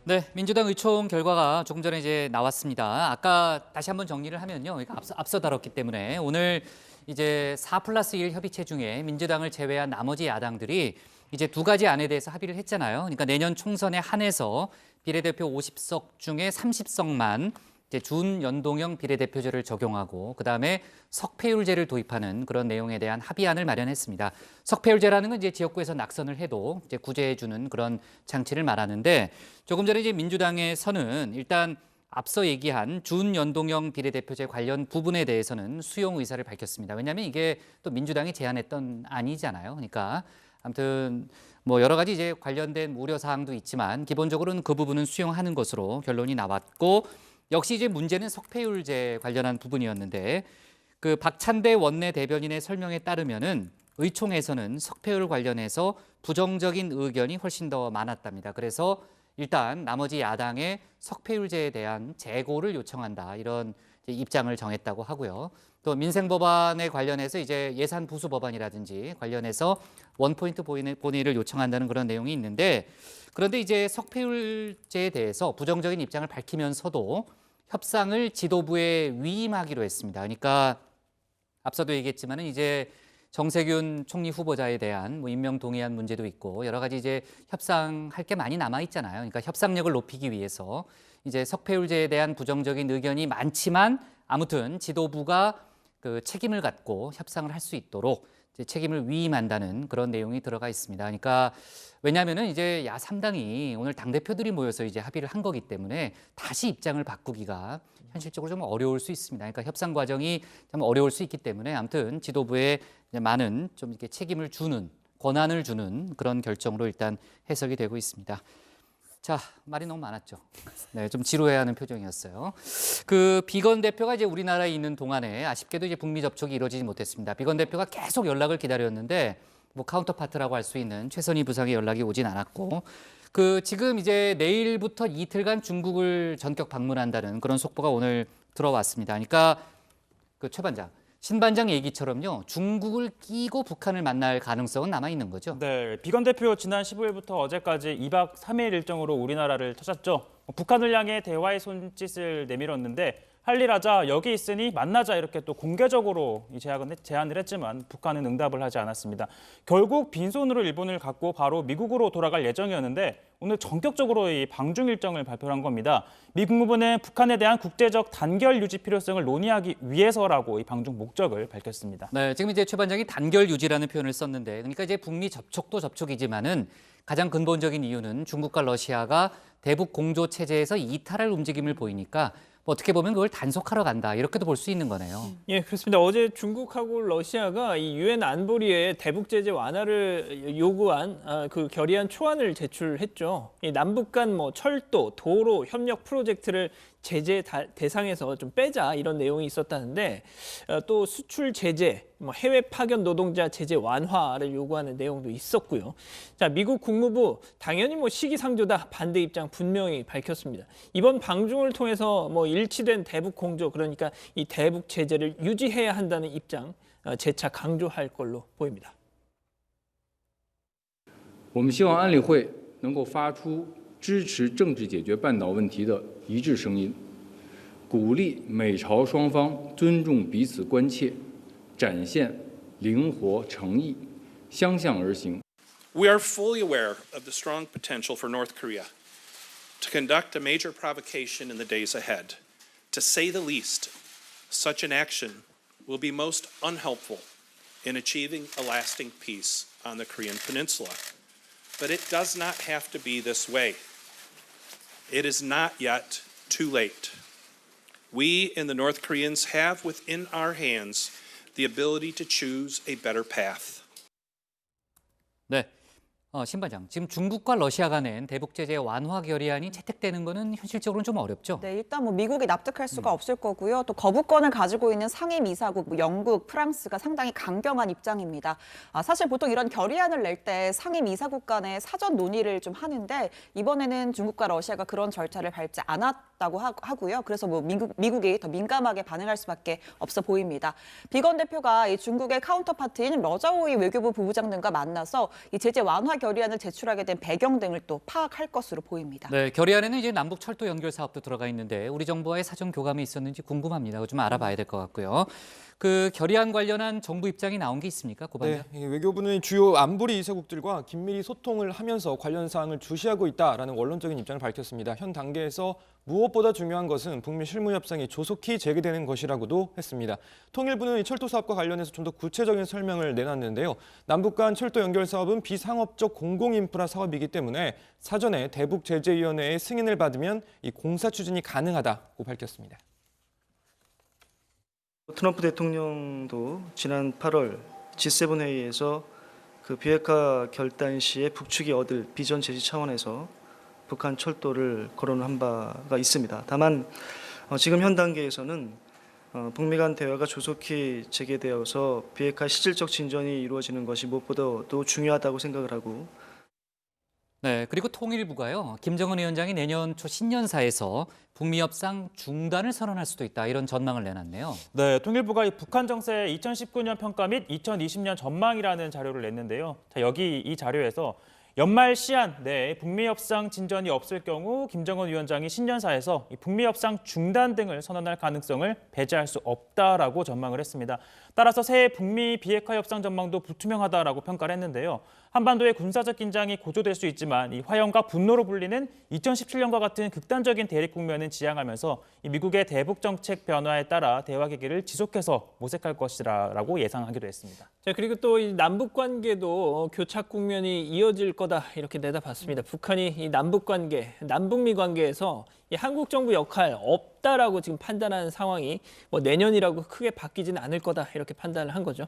네, 민주당 의총 결과가 조금 전에 이제 나왔습니다. 아까 다시 한번 정리를 하면요, 앞서 다뤘기 때문에 오늘 이제 4+1 협의체 중에 민주당을 제외한 나머지 야당들이 이제 2가지 안에 대해서 합의를 했잖아요. 그러니까 내년 총선에 한해서 비례대표 50석 중에 30석만 이제 준연동형 비례대표제를 적용하고 그다음에 석패율제를 도입하는 그런 내용에 대한 합의안을 마련했습니다. 석패율제라는 건 이제 지역구에서 낙선을 해도 이제 구제해주는 그런 장치를 말하는데 조금 전에 이제 민주당에서는 일단 앞서 얘기한 준연동형 비례대표제 관련 부분에 대해서는 수용 의사를 밝혔습니다. 왜냐하면 이게 또 민주당이 제안했던 안이잖아요. 그러니까 아무튼 여러 가지 이제 관련된 우려 사항도 있지만 기본적으로는 그 부분은 수용하는 것으로 결론이 나왔고. 역시 이제 문제는 석패율제 관련한 부분이었는데 그 박찬대 원내대변인의 설명에 따르면은 의총에서는 석패율 관련해서 부정적인 의견이 훨씬 더 많았답니다. 그래서 일단 나머지 야당의 석패율제에 대한 재고를 요청한다 이런 입장을 정했다고 하고요. 또 민생법안에 관련해서 이제 예산 부수 법안이라든지 관련해서 원포인트 본회의를 요청한다는 그런 내용이 있는데 그런데 이제 석패율제에 대해서 부정적인 입장을 밝히면서도 협상을 지도부에 위임하기로 했습니다. 그러니까 앞서도 얘기했지만은 이제 정세균 총리 후보자에 대한 뭐 임명 동의안 문제도 있고 여러 가지 이제 협상할 게 많이 남아 있잖아요. 그러니까 협상력을 높이기 위해서 이제 석패율제에 대한 부정적인 의견이 많지만 아무튼 지도부가 그 책임을 갖고 협상을 할 수 있도록 이제 책임을 위임한다는 그런 내용이 들어가 있습니다. 그러니까 왜냐하면은 이제 야 3당이 오늘 당 대표들이 모여서 이제 합의를 한 거기 때문에 다시 입장을 바꾸기가 현실적으로 좀 어려울 수 있습니다. 그러니까 협상 과정이 좀 어려울 수 있기 때문에 아무튼 지도부에 많은 좀 이렇게 책임을 주는 권한을 주는 그런 결정으로 일단 해석이 되고 있습니다. 자, 말이 너무 많았죠. 네, 좀 지루해하는 표정이었어요. 그 비건 대표가 이제 우리나라에 있는 동안에 아쉽게도 이제 북미 접촉이 이루어지지 못했습니다. 비건 대표가 계속 연락을 기다렸는데 뭐 카운터파트라고 할 수 있는 최선희 부상의 연락이 오진 않았고 그 지금 이제 내일부터 이틀간 중국을 전격 방문한다는 그런 속보가 오늘 들어왔습니다. 그러니까 그 최 반장. 신 반장 얘기처럼요. 중국을 끼고 북한을 만날 가능성은 남아 있는 거죠. 네, 비건 대표 지난 15일부터 어제까지 2박 3일 일정으로 우리나라를 찾았죠. 북한을 향해 대화의 손짓을 내밀었는데 할 일 하자, 여기 있으니 만나자 이렇게 또 공개적으로 제안을 했지만 북한은 응답을 하지 않았습니다. 결국 빈손으로 일본을 갖고 바로 미국으로 돌아갈 예정이었는데 오늘 전격적으로 이 방중 일정을 발표한 겁니다. 미 국무부는 북한에 대한 국제적 단결 유지 필요성을 논의하기 위해서라고 이 방중 목적을 밝혔습니다. 네, 지금 이제 최 반장이 단결 유지라는 표현을 썼는데 그러니까 이제 북미 접촉도 접촉이지만은 가장 근본적인 이유는 중국과 러시아가 대북 공조 체제에서 이탈할 움직임을 보이니까 뭐 어떻게 보면 그걸 단속하러 간다 이렇게도 볼 수 있는 거네요. 예, 그렇습니다. 어제 중국하고 러시아가 이 유엔 안보리에 대북 제재 완화를 요구한 그 결의안 초안을 제출했죠. 이 남북 간 뭐 철도, 도로 협력 프로젝트를 제재 대상에서 좀 빼자 이런 내용이 있었다는데 또 수출 제재, 뭐 해외 파견 노동자 제재 완화를 요구하는 내용도 있었고요. 자, 미국 국무부 당연히 뭐 시기상조다 반대 입장 분명히 밝혔습니다. 이번 방중을 통해서 뭐 일치된 대북 공조 그러니까 이 대북 제재를 유지해야 한다는 입장 재차 강조할 걸로 보입니다. 我们希望安理会能够发出支持政治解决半岛问题的一致声音，鼓励美朝双方尊重彼此关切，展现灵活诚意，相向而行。 We are fully aware of the strong potential for North Korea to conduct a major provocation in the days ahead. To say the least, such an action will be most unhelpful in achieving a lasting peace on the Korean Peninsula. But it does not have to be this way. It is not yet too late. We and the North Koreans have within our hands the ability to choose a better path. 네. 신 반장, 지금 중국과 러시아가 낸 대북 제재 완화 결의안이 채택되는 거는 현실적으로는 좀 어렵죠? 네, 일단 뭐 미국이 납득할 수가 없을 거고요. 또 거부권을 가지고 있는 상임이사국, 뭐 영국, 프랑스가 상당히 강경한 입장입니다. 사실 보통 이런 결의안을 낼 때 상임이사국 간의 사전 논의를 좀 하는데 이번에는 중국과 러시아가 그런 절차를 밟지 않았다고 하고요. 그래서 뭐 미국이 더 민감하게 반응할 수밖에 없어 보입니다. 비건 대표가 이 중국의 카운터파트인 러자오이 외교부 부부장 등과 만나서 이 제재 완화 결의안을 제출하게 된 배경 등을 또 파악할 것으로 보입니다. 네, 결의안에는 이제 남북 철도 연결 사업도 들어가 있는데 우리 정부와의 사전 교감이 있었는지 궁금합니다. 그거 좀 알아봐야 될 것 같고요. 그 결의안 관련한 정부 입장이 나온 게 있습니까, 고반장? 네, 외교부는 주요 안보리 이사국들과 긴밀히 소통을 하면서 관련 사항을 주시하고 있다라는 원론적인 입장을 밝혔습니다. 현 단계에서 무엇보다 중요한 것은 북미 실무 협상이 조속히 재개되는 것이라고도 했습니다. 통일부는 이 철도 사업과 관련해서 좀 더 구체적인 설명을 내놨는데요. 남북 간 철도 연결 사업은 비상업적 공공인프라 사업이기 때문에 사전에 대북제재위원회의 승인을 받으면 이 공사 추진이 가능하다고 밝혔습니다. 트럼프 대통령도 지난 8월 G7 회의에서 그 비핵화 결단 시에 북측이 얻을 비전 제시 차원에서 북한 철도를 거론한 바가 있습니다. 다만 지금 현 단계에서는 북미 간 대화가 조속히 재개되어서 비핵화 실질적 진전이 이루어지는 것이 무엇보다도 중요하다고 생각을 하고 네, 그리고 통일부가요. 김정은 위원장이 내년 초 신년사에서 북미 협상 중단을 선언할 수도 있다. 이런 전망을 내놨네요. 네, 통일부가 이 북한 정세 2019년 평가 및 2020년 전망이라는 자료를 냈는데요. 자, 여기 이 자료에서 연말 시한 내 북미 협상 진전이 없을 경우 김정은 위원장이 신년사에서 이 북미 협상 중단 등을 선언할 가능성을 배제할 수 없다라고 전망을 했습니다. 따라서 새해 북미 비핵화 협상 전망도 불투명하다라고 평가를 했는데요. 한반도의 군사적 긴장이 고조될 수 있지만 이 화염과 분노로 불리는 2017년과 같은 극단적인 대립 국면은 지향하면서 이 미국의 대북 정책 변화에 따라 대화 계기를 지속해서 모색할 것이라고 예상하기도 했습니다. 자, 그리고 또 이 남북 관계도 교착 국면이 이어질 거다 이렇게 내다봤습니다. 북한이 이 남북 관계, 남북미 관계에서 이 한국 정부 역할 없다라고 지금 판단하는 상황이 뭐 내년이라고 크게 바뀌지는 않을 거다 이렇게 판단을 한 거죠.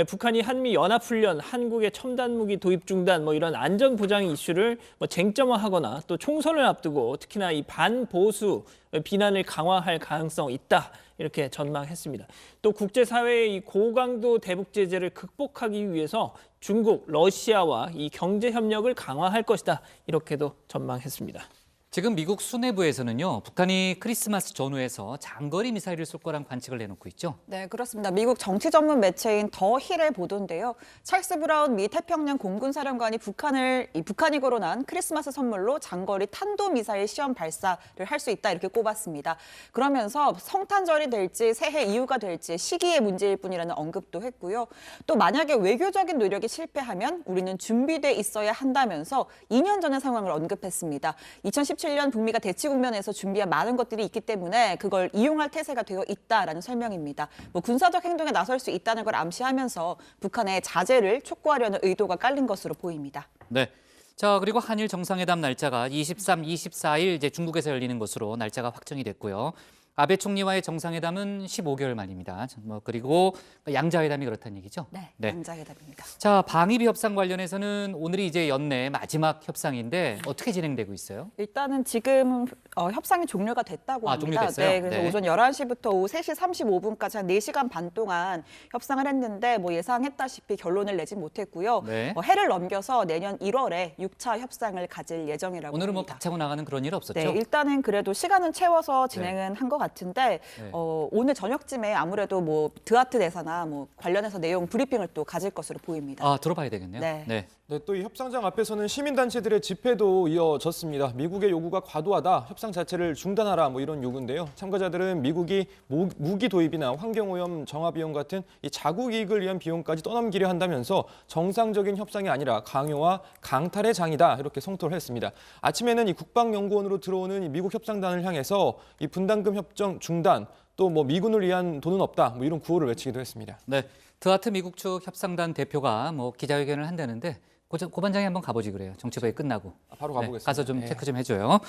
북한이 한미 연합훈련, 한국의 첨단 무기 도입 중단, 뭐 이런 안전 보장 이슈를 뭐 쟁점화하거나 또 총선을 앞두고 특히나 이 반보수 비난을 강화할 가능성 있다 이렇게 전망했습니다. 또 국제사회의 이 고강도 대북 제재를 극복하기 위해서 중국, 러시아와 이 경제 협력을 강화할 것이다 이렇게도 전망했습니다. 지금 미국 수뇌부에서는요, 북한이 크리스마스 전후에서 장거리 미사일을 쏠 거란 관측을 내놓고 있죠. 네, 그렇습니다. 미국 정치 전문 매체인 더 힐의 보도인데요. 찰스 브라운 미 태평양 공군사령관이 북한이 거론한 크리스마스 선물로 장거리 탄도미사일 시험 발사를 할 수 있다 이렇게 꼽았습니다. 그러면서 성탄절이 될지 새해 이후가 될지 시기의 문제일 뿐이라는 언급도 했고요. 또 만약에 외교적인 노력이 실패하면 우리는 준비돼 있어야 한다면서 2년 전의 상황을 언급했습니다. 2017년 북미가 대치 국면에서 준비한 많은 것들이 있기 때문에 그걸 이용할 태세가 되어 있다라는 설명입니다. 뭐 군사적 행동에 나설 수 있다는 걸 암시하면서 북한의 자제를 촉구하려는 의도가 깔린 것으로 보입니다. 네. 자, 그리고 한일 정상회담 날짜가 23, 24일 이제 중국에서 열리는 것으로 날짜가 확정이 됐고요. 아베 총리와의 정상회담은 15개월 만입니다. 뭐 그리고 양자회담이 그렇다는 얘기죠? 네, 양자회담입니다. 자, 방위비 협상 관련해서는 오늘이 이제 연내 마지막 협상인데 어떻게 진행되고 있어요? 일단은 지금 협상이 종료가 됐다고 합니다. 종료됐어요? 네, 그래서 네. 오전 11시부터 오후 3시 35분까지 한 4시간 반 동안 협상을 했는데 뭐 예상했다시피 결론을 내지 못했고요. 네. 해를 넘겨서 내년 1월에 6차 협상을 가질 예정이라고 오늘은 뭐 합니다. 박차고 나가는 그런 일 없었죠? 네, 일단은 그래도 시간은 채워서 진행은 한 것 같은데 네. 오늘 저녁쯤에 아무래도 뭐 드하트 대사나 뭐 관련해서 내용 브리핑을 또 가질 것으로 보입니다. 아, 들어봐야 되겠네요. 네. 네, 또 이 협상장 앞에서는 시민단체들의 집회도 이어졌습니다. 미국의 요구가 과도하다, 협상 자체를 중단하라 뭐 이런 요구인데요. 참가자들은 미국이 무기 도입이나 환경오염 정화 비용 같은 이 자국 이익을 위한 비용까지 떠넘기려 한다면서 정상적인 협상이 아니라 강요와 강탈의 장이다 이렇게 성토를 했습니다. 아침에는 이 국방연구원으로 들어오는 이 미국 협상단을 향해서 이 분담금 협정 중단, 또 뭐 미군을 위한 돈은 없다 뭐 이런 구호를 외치기도 했습니다. 네, 드하트 미국 측 협상단 대표가 뭐 기자회견을 한다는데 고 반장이 한번 가보지 그래요. 정치부에 끝나고. 바로 가보겠습니다. 네, 가서 좀 체크 좀 해줘요.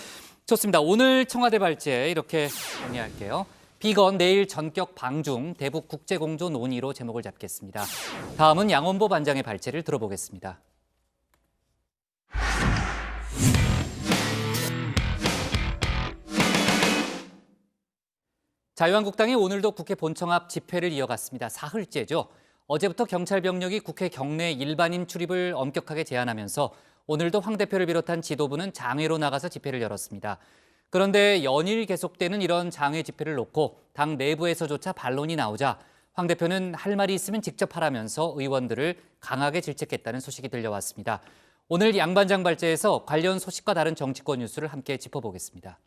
좋습니다. 오늘 청와대 발제 이렇게 정리할게요. 비건 내일 전격 방중 대북 국제공조 논의로 제목을 잡겠습니다. 다음은 양원보 반장의 발제를 들어보겠습니다. 자유한국당이 오늘도 국회 본청 앞 집회를 이어갔습니다. 사흘째죠. 어제부터 경찰 병력이 국회 경내 일반인 출입을 엄격하게 제한하면서 오늘도 황 대표를 비롯한 지도부는 장외로 나가서 집회를 열었습니다. 그런데 연일 계속되는 이런 장외 집회를 놓고 당 내부에서조차 반론이 나오자 황 대표는 할 말이 있으면 직접 하라면서 의원들을 강하게 질책했다는 소식이 들려왔습니다. 오늘 양 반장 발제에서 관련 소식과 다른 정치권 뉴스를 함께 짚어보겠습니다.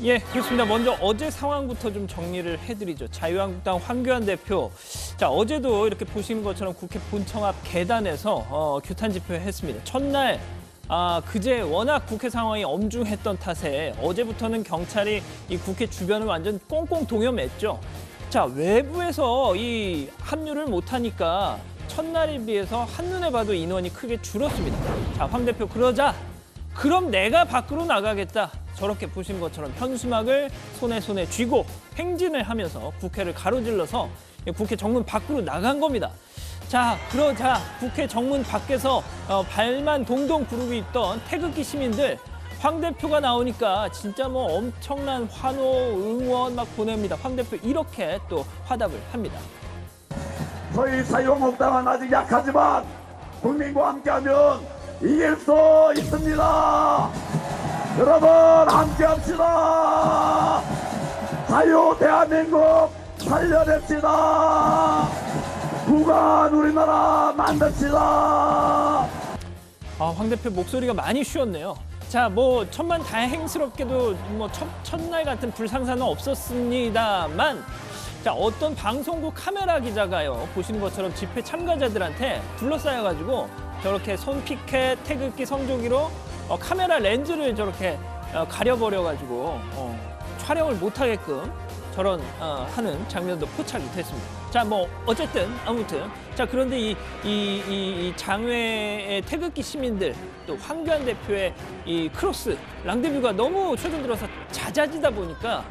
예, 그렇습니다. 먼저 어제 상황부터 좀 정리를 해드리죠. 자유한국당 황교안 대표. 자, 어제도 이렇게 보시는 것처럼 국회 본청 앞 계단에서 규탄 집회했습니다. 첫날 그제 워낙 국회 상황이 엄중했던 탓에 어제부터는 경찰이 이 국회 주변을 완전 꽁꽁 동여맸죠. 자, 외부에서 이 합류를 못하니까 첫날에 비해서 한눈에 봐도 인원이 크게 줄었습니다. 자, 황 대표 그러자 그럼 내가 밖으로 나가겠다. 저렇게 보신 것처럼 현수막을 손에 쥐고 행진을 하면서 국회를 가로질러서 국회 정문 밖으로 나간 겁니다. 자, 그러자 국회 정문 밖에서 발만 동동 구르고 있던 태극기 시민들 황 대표가 나오니까 진짜 뭐 엄청난 환호, 응원 막 보냅니다. 황 대표 이렇게 또 화답을 합니다. 저희 자유한국당은 아직 약하지만 국민과 함께하면 이길 수 있습니다. 여러분 함께합시다. 자유 대한민국 살려냅시다. 부관 우리나라 만듭시다. 황 대표 목소리가 많이 쉬었네요. 자, 뭐 천만다행스럽게도 뭐 첫날 같은 불상사는 없었습니다만, 자, 어떤 방송국 카메라 기자가요, 보시는 것처럼 집회 참가자들한테 둘러싸여가지고 저렇게 손피켓, 태극기, 성조기로 카메라 렌즈를 저렇게 가려버려가지고 촬영을 못하게끔 저런 하는 장면도 포착이 됐습니다. 자, 뭐 어쨌든 아무튼 자, 그런데 이 장외의 태극기 시민들, 또 황교안 대표의 이 크로스 랑데뷰가 너무 최근 들어서 잦아지다 보니까,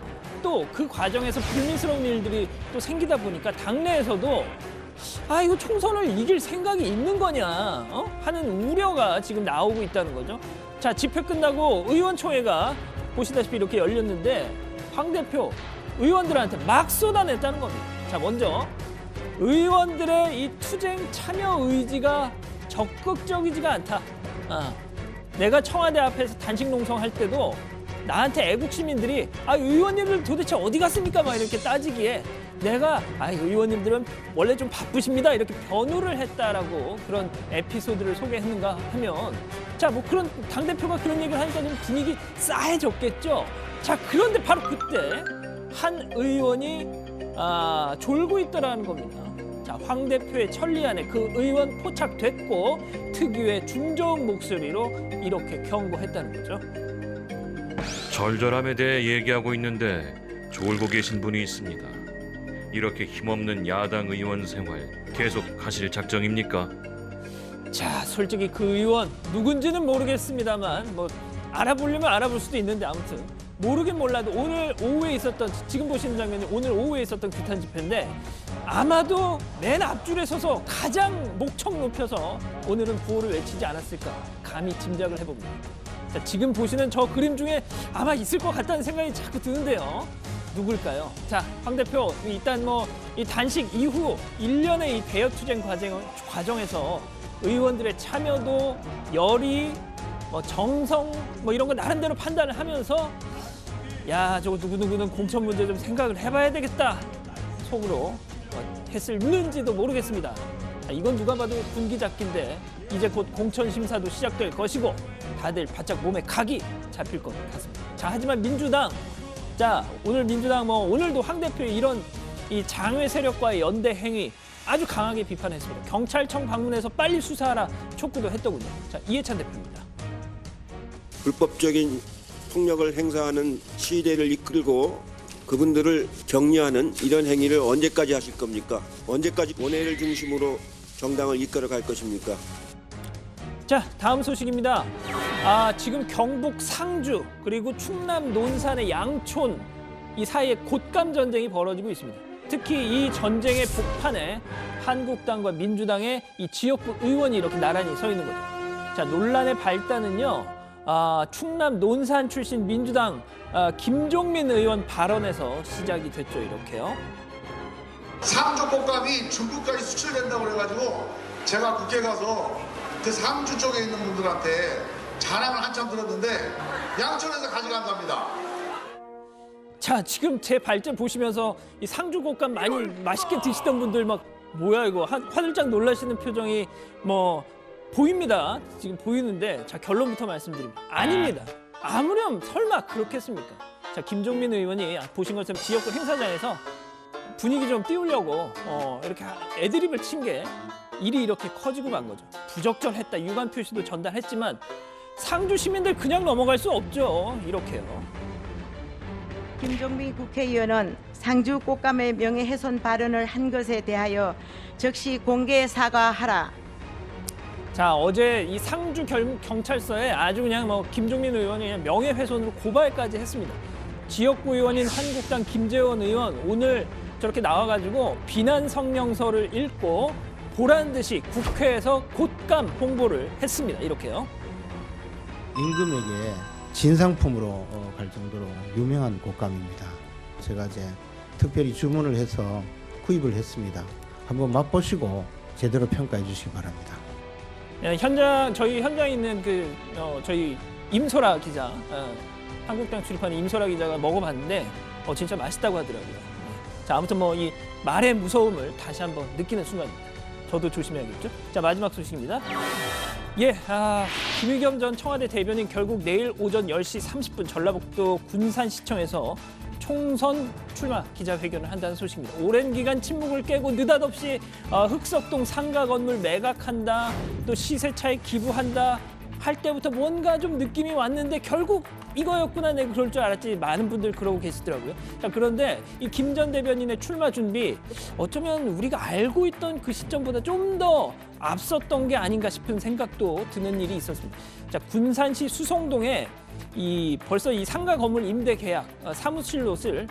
또 그 과정에서 불미스러운 일들이 또 생기다 보니까 당내에서도 이거 총선을 이길 생각이 있는 거냐 하는 우려가 지금 나오고 있다는 거죠. 자, 집회 끝나고 의원총회가 보시다시피 이렇게 열렸는데 황 대표 의원들한테 막 쏟아냈다는 겁니다. 자, 먼저 의원들의 이 투쟁 참여 의지가 적극적이지가 않다. 내가 청와대 앞에서 단식 농성할 때도 나한테 애국 시민들이 의원님들 도대체 어디 갔습니까? 막 이렇게 따지기에 내가 의원님들은 원래 좀 바쁘십니다. 이렇게 변호를 했다라고 그런 에피소드를 소개했는가 하면, 자, 뭐 그런 당대표가 그런 얘기를 하니까 좀 분위기 싸해졌겠죠. 자, 그런데 바로 그때 한 의원이 졸고 있더라는 겁니다. 자, 황 대표의 천리안에 그 의원 포착됐고 특유의 중저음 목소리로 이렇게 경고했다는 거죠. 절절함에 대해 얘기하고 있는데 졸고 계신 분이 있습니다. 이렇게 힘없는 야당 의원 생활 계속 하실 작정입니까? 자, 솔직히 그 의원 누군지는 모르겠습니다만 뭐 알아보려면 알아볼 수도 있는데, 아무튼 모르긴 몰라도 오늘 오후에 있었던, 지금 보시는 장면이 오늘 오후에 있었던 규탄 집회인데 아마도 맨 앞줄에 서서 가장 목청 높여서 오늘은 구호를 외치지 않았을까 감히 짐작을 해봅니다. 자, 지금 보시는 저 그림 중에 아마 있을 것 같다는 생각이 자꾸 드는데요. 누굴까요? 자, 황 대표 일단 뭐 이 단식 이후 1년의 이 개혁투쟁 과정에서 의원들의 참여도, 열의, 뭐 정성, 뭐 이런 거 나름대로 판단을 하면서 야, 저거 누구누구는 공천 문제 좀 생각을 해봐야 되겠다 속으로 했을는지도 모르겠습니다. 자, 이건 누가 봐도 분기잡기인데 이제 곧 공천 심사도 시작될 것이고 다들 바짝 몸에 각이 잡힐 것 같습니다. 자, 하지만 민주당, 자, 오늘 민주당 뭐 오늘도 황 대표의 이런 이 장외 세력과의 연대 행위 아주 강하게 비판했습니다. 경찰청 방문해서 빨리 수사하라 촉구도 했더군요. 자, 이해찬 대표입니다. 불법적인 폭력을 행사하는 시대를 이끌고 그분들을 격려하는 이런 행위를 언제까지 하실 겁니까? 언제까지 원외를 중심으로 정당을 이끌어 갈 것입니까? 자, 다음 소식입니다. 지금 경북 상주 그리고 충남 논산의 양촌 이 사이에 곶감 전쟁이 벌어지고 있습니다. 특히 이 전쟁의 복판에 한국당과 민주당의 이 지역구 의원이 이렇게 나란히 서 있는 거죠. 자, 논란의 발단은요, 충남 논산 출신 민주당 김종민 의원 발언에서 시작이 됐죠. 이렇게요. 상주 곶감이 중국까지 수출된다고 그래가지고 제가 국회 가서 그 상주 쪽에 있는 분들한테 자랑을 한참 들었는데 양천에서 가져간답니다. 자, 지금 제 발제 보시면서 이 상주 곶감 많이 맛있게 드시던 분들 막 뭐야 이거 화들짝 놀라시는 표정이 뭐 보입니다. 지금 보이는데, 자, 결론부터 말씀드립니다. 아닙니다. 아무렴 설마 그렇겠습니까? 자, 김종민 의원이 보신 것처럼 지역구 행사장에서 분위기 좀 띄우려고 이렇게 애드립을 친 게 일이 이렇게 커지고 만 거죠. 부적절했다 유감 표시도 전달했지만 상주 시민들 그냥 넘어갈 수 없죠. 이렇게요. 김종민 국회의원은 상주 곶감의 명예훼손 발언을 한 것에 대하여 즉시 공개 사과하라. 자, 어제 이 상주 경찰서에 아주 그냥 뭐 김종민 의원이 그냥 명예훼손으로 고발까지 했습니다. 지역구 의원인 한국당 김재원 의원 오늘 저렇게 나와가지고 비난 성명서를 읽고 보란 듯이 국회에서 곶감 홍보를 했습니다. 이렇게요. 임금에게 진상품으로 갈 정도로 유명한 곶감입니다. 제가 이제 특별히 주문을 해서 구입을 했습니다. 한번 맛보시고 제대로 평가해 주시기 바랍니다. 저희 현장에 있는 저희 임소라 기자, 한국당 출입하는 임소라 기자가 먹어봤는데 진짜 맛있다고 하더라고요. 자, 아무튼 뭐 이 말의 무서움을 다시 한번 느끼는 순간입니다. 저도 조심해야겠죠. 자, 마지막 소식입니다. 예, 김의겸 전 청와대 대변인 결국 내일 오전 10시 30분 전라북도 군산시청에서 총선 출마 기자회견을 한다는 소식입니다. 오랜 기간 침묵을 깨고 느닷없이 흑석동 상가 건물 매각한다, 또 시세차에 기부한다 할 때부터 뭔가 좀 느낌이 왔는데 결국 이거였구나, 내가 그럴 줄 알았지. 많은 분들 그러고 계시더라고요. 자, 그런데 이 김 전 대변인의 출마 준비, 어쩌면 우리가 알고 있던 그 시점보다 좀 더 앞섰던 게 아닌가 싶은 생각도 드는 일이 있었습니다. 자, 군산시 수성동에 벌써 이 상가 건물 임대 계약, 사무실로 쓸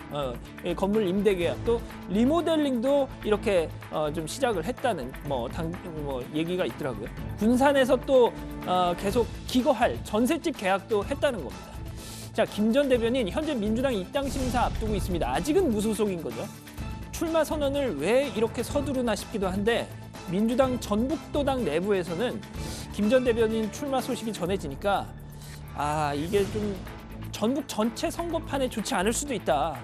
건물 임대 계약, 또 리모델링도 이렇게 좀 시작을 했다는 얘기가 있더라고요. 군산에서 또 계속 기거할 전셋집 계약도 했다는 겁니다. 자, 김 전 대변인 현재 민주당 입당 심사 앞두고 있습니다. 아직은 무소속인 거죠. 출마 선언을 왜 이렇게 서두르나 싶기도 한데, 민주당 전북도당 내부에서는 김 전 대변인 출마 소식이 전해지니까 이게 좀 전북 전체 선거판에 좋지 않을 수도 있다.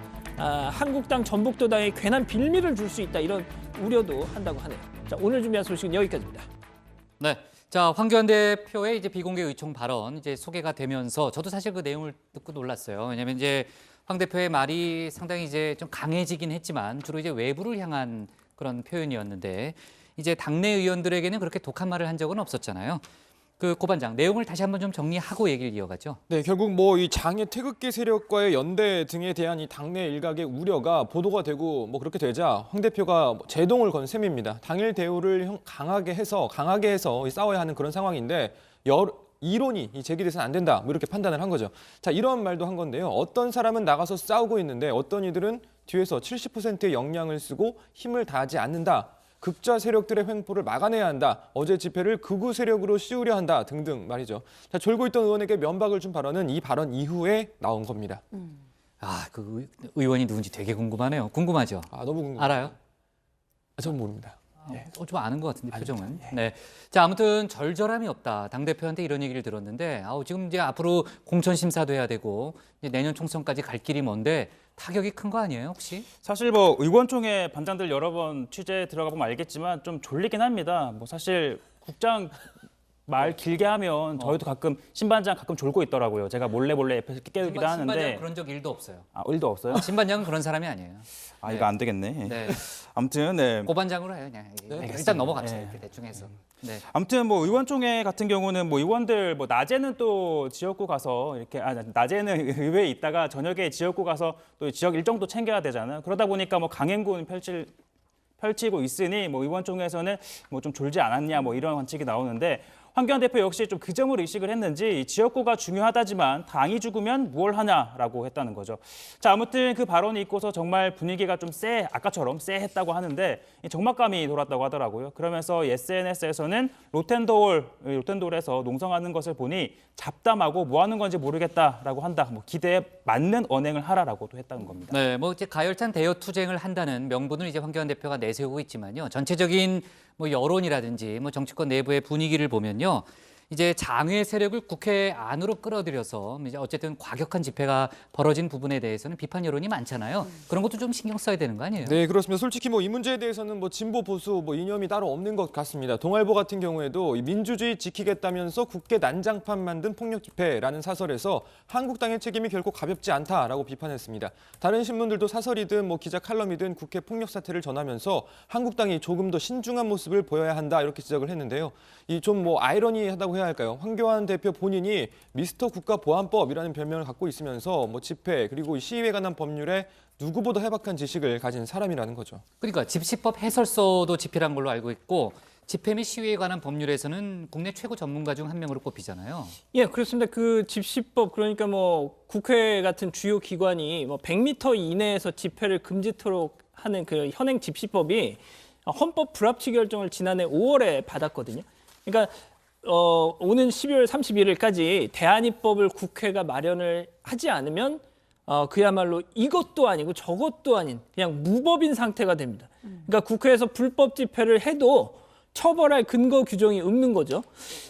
한국당 전북도당에 괜한 빌미를 줄 수 있다, 이런 우려도 한다고 하네요. 자, 오늘 준비한 소식은 여기까지입니다. 네. 자, 황교안 대표의 이제 비공개 의총 발언 이제 소개가 되면서 저도 사실 그 내용을 듣고 놀랐어요. 왜냐하면 이제 황 대표의 말이 상당히 이제 좀 강해지긴 했지만 주로 이제 외부를 향한 그런 표현이었는데, 이제 당내 의원들에게는 그렇게 독한 말을 한 적은 없었잖아요. 고 반장, 내용을 다시 한번 좀 정리하고 얘기를 이어가죠. 네, 결국 이 장애 태극기 세력과의 연대 등에 대한 이 당내 일각의 우려가 보도가 되고 그렇게 되자 황 대표가 제동을 건 셈입니다. 당일 대우를 강하게 해서 싸워야 하는 그런 상황인데 이론이 제기돼서는 안 된다, 이렇게 판단을 한 거죠. 자, 이런 말도 한 건데요. 어떤 사람은 나가서 싸우고 있는데 어떤 이들은 뒤에서 70%의 역량을 쓰고 힘을 다하지 않는다. 극좌 세력들의 횡포를 막아내야 한다. 어제 집회를 극우 세력으로 씌우려 한다 등등 말이죠. 자, 졸고 있던 의원에게 면박을 준 발언은 이 발언 이후에 나온 겁니다. 그 의원이 누군지 되게 궁금하네요. 궁금하죠? 너무 궁금해요. 알아요? 전 모릅니다. 좀 아는 것 같은데, 표정은. 네. 자, 아무튼 절절함이 없다. 당대표한테 이런 얘기를 들었는데, 지금 이제 앞으로 공천 심사도 해야 되고 이제 내년 총선까지 갈 길이 먼데 타격이 큰 거 아니에요, 혹시? 사실 의원총회 반장들 여러 번 취재 들어가 보면 알겠지만 좀 졸리긴 합니다. 사실 국장 말 길게 하면 저희도 가끔 신반장 가끔 졸고 있더라고요. 제가 몰래 옆에서 깨우기도 하는데. 신반장 그런 적 1도 없어요. 1도 없어요? 신반장은 그런 사람이 아니에요. 네. 이거 안 되겠네. 네. 아무튼 네. 고반장으로 해요, 그냥. 일단 넘어갑시다. 이렇게 대충 해서. 네. 아무튼 의원총회 같은 경우는 의원들 낮에는 또 지역구 가서 이렇게 낮에는 의회에 있다가 저녁에 지역구 가서 또 지역 일정도 챙겨야 되잖아요. 그러다 보니까 강행군 펼치고 있으니 의원총회에서는 좀 졸지 않았냐 이런 관측이 나오는데, 황교안 대표 역시 좀 그 점을 의식을 했는지 지역구가 중요하다지만 당이 죽으면 뭘 하냐라고 했다는 거죠. 자, 아무튼 그 발언이 있고서 정말 분위기가 좀 아까처럼 쎄했다고 하는데 적막감이 돌았다고 하더라고요. 그러면서 SNS에서는 로텐도울에서 농성하는 것을 보니 잡담하고 뭐 하는 건지 모르겠다라고 한다. 기대에 맞는 언행을 하라라고도 했다는 겁니다. 네, 이제 가열찬 대여 투쟁을 한다는 명분을 이제 황교안 대표가 내세우고 있지만요. 전체적인 여론이라든지 정치권 내부의 분위기를 보면요. 이제 장외 세력을 국회 안으로 끌어들여서 이제 어쨌든 과격한 집회가 벌어진 부분에 대해서는 비판 여론이 많잖아요. 그런 것도 좀 신경 써야 되는 거 아니에요? 네, 그렇습니다. 솔직히 이 문제에 대해서는 진보 보수 이념이 따로 없는 것 같습니다. 동아일보 같은 경우에도 민주주의 지키겠다면서 국회 난장판 만든 폭력 집회라는 사설에서 한국당의 책임이 결코 가볍지 않다라고 비판했습니다. 다른 신문들도 사설이든 기자 칼럼이든 국회 폭력 사태를 전하면서 한국당이 조금 더 신중한 모습을 보여야 한다, 이렇게 지적을 했는데요. 이 좀 아이러니하다고 해야 할까요? 황교안 대표 본인이 미스터 국가보안법이라는 별명을 갖고 있으면서 집회 그리고 시위에 관한 법률에 누구보다 해박한 지식을 가진 사람이라는 거죠. 그러니까 집시법 해설서도 집필한 걸로 알고 있고, 집회 및 시위에 관한 법률에서는 국내 최고 전문가 중 한 명으로 꼽히잖아요. 예, 그렇습니다. 그 집시법, 그러니까 국회 같은 주요 기관이 100m 이내에서 집회를 금지토록 하는 그 현행 집시법이 헌법 불합치 결정을 지난해 5월에 받았거든요. 그러니까 오는 12월 31일까지 대안입법을 국회가 마련을 하지 않으면 그야말로 이것도 아니고 저것도 아닌 그냥 무법인 상태가 됩니다. 그러니까 국회에서 불법 집회를 해도 처벌할 근거 규정이 없는 거죠.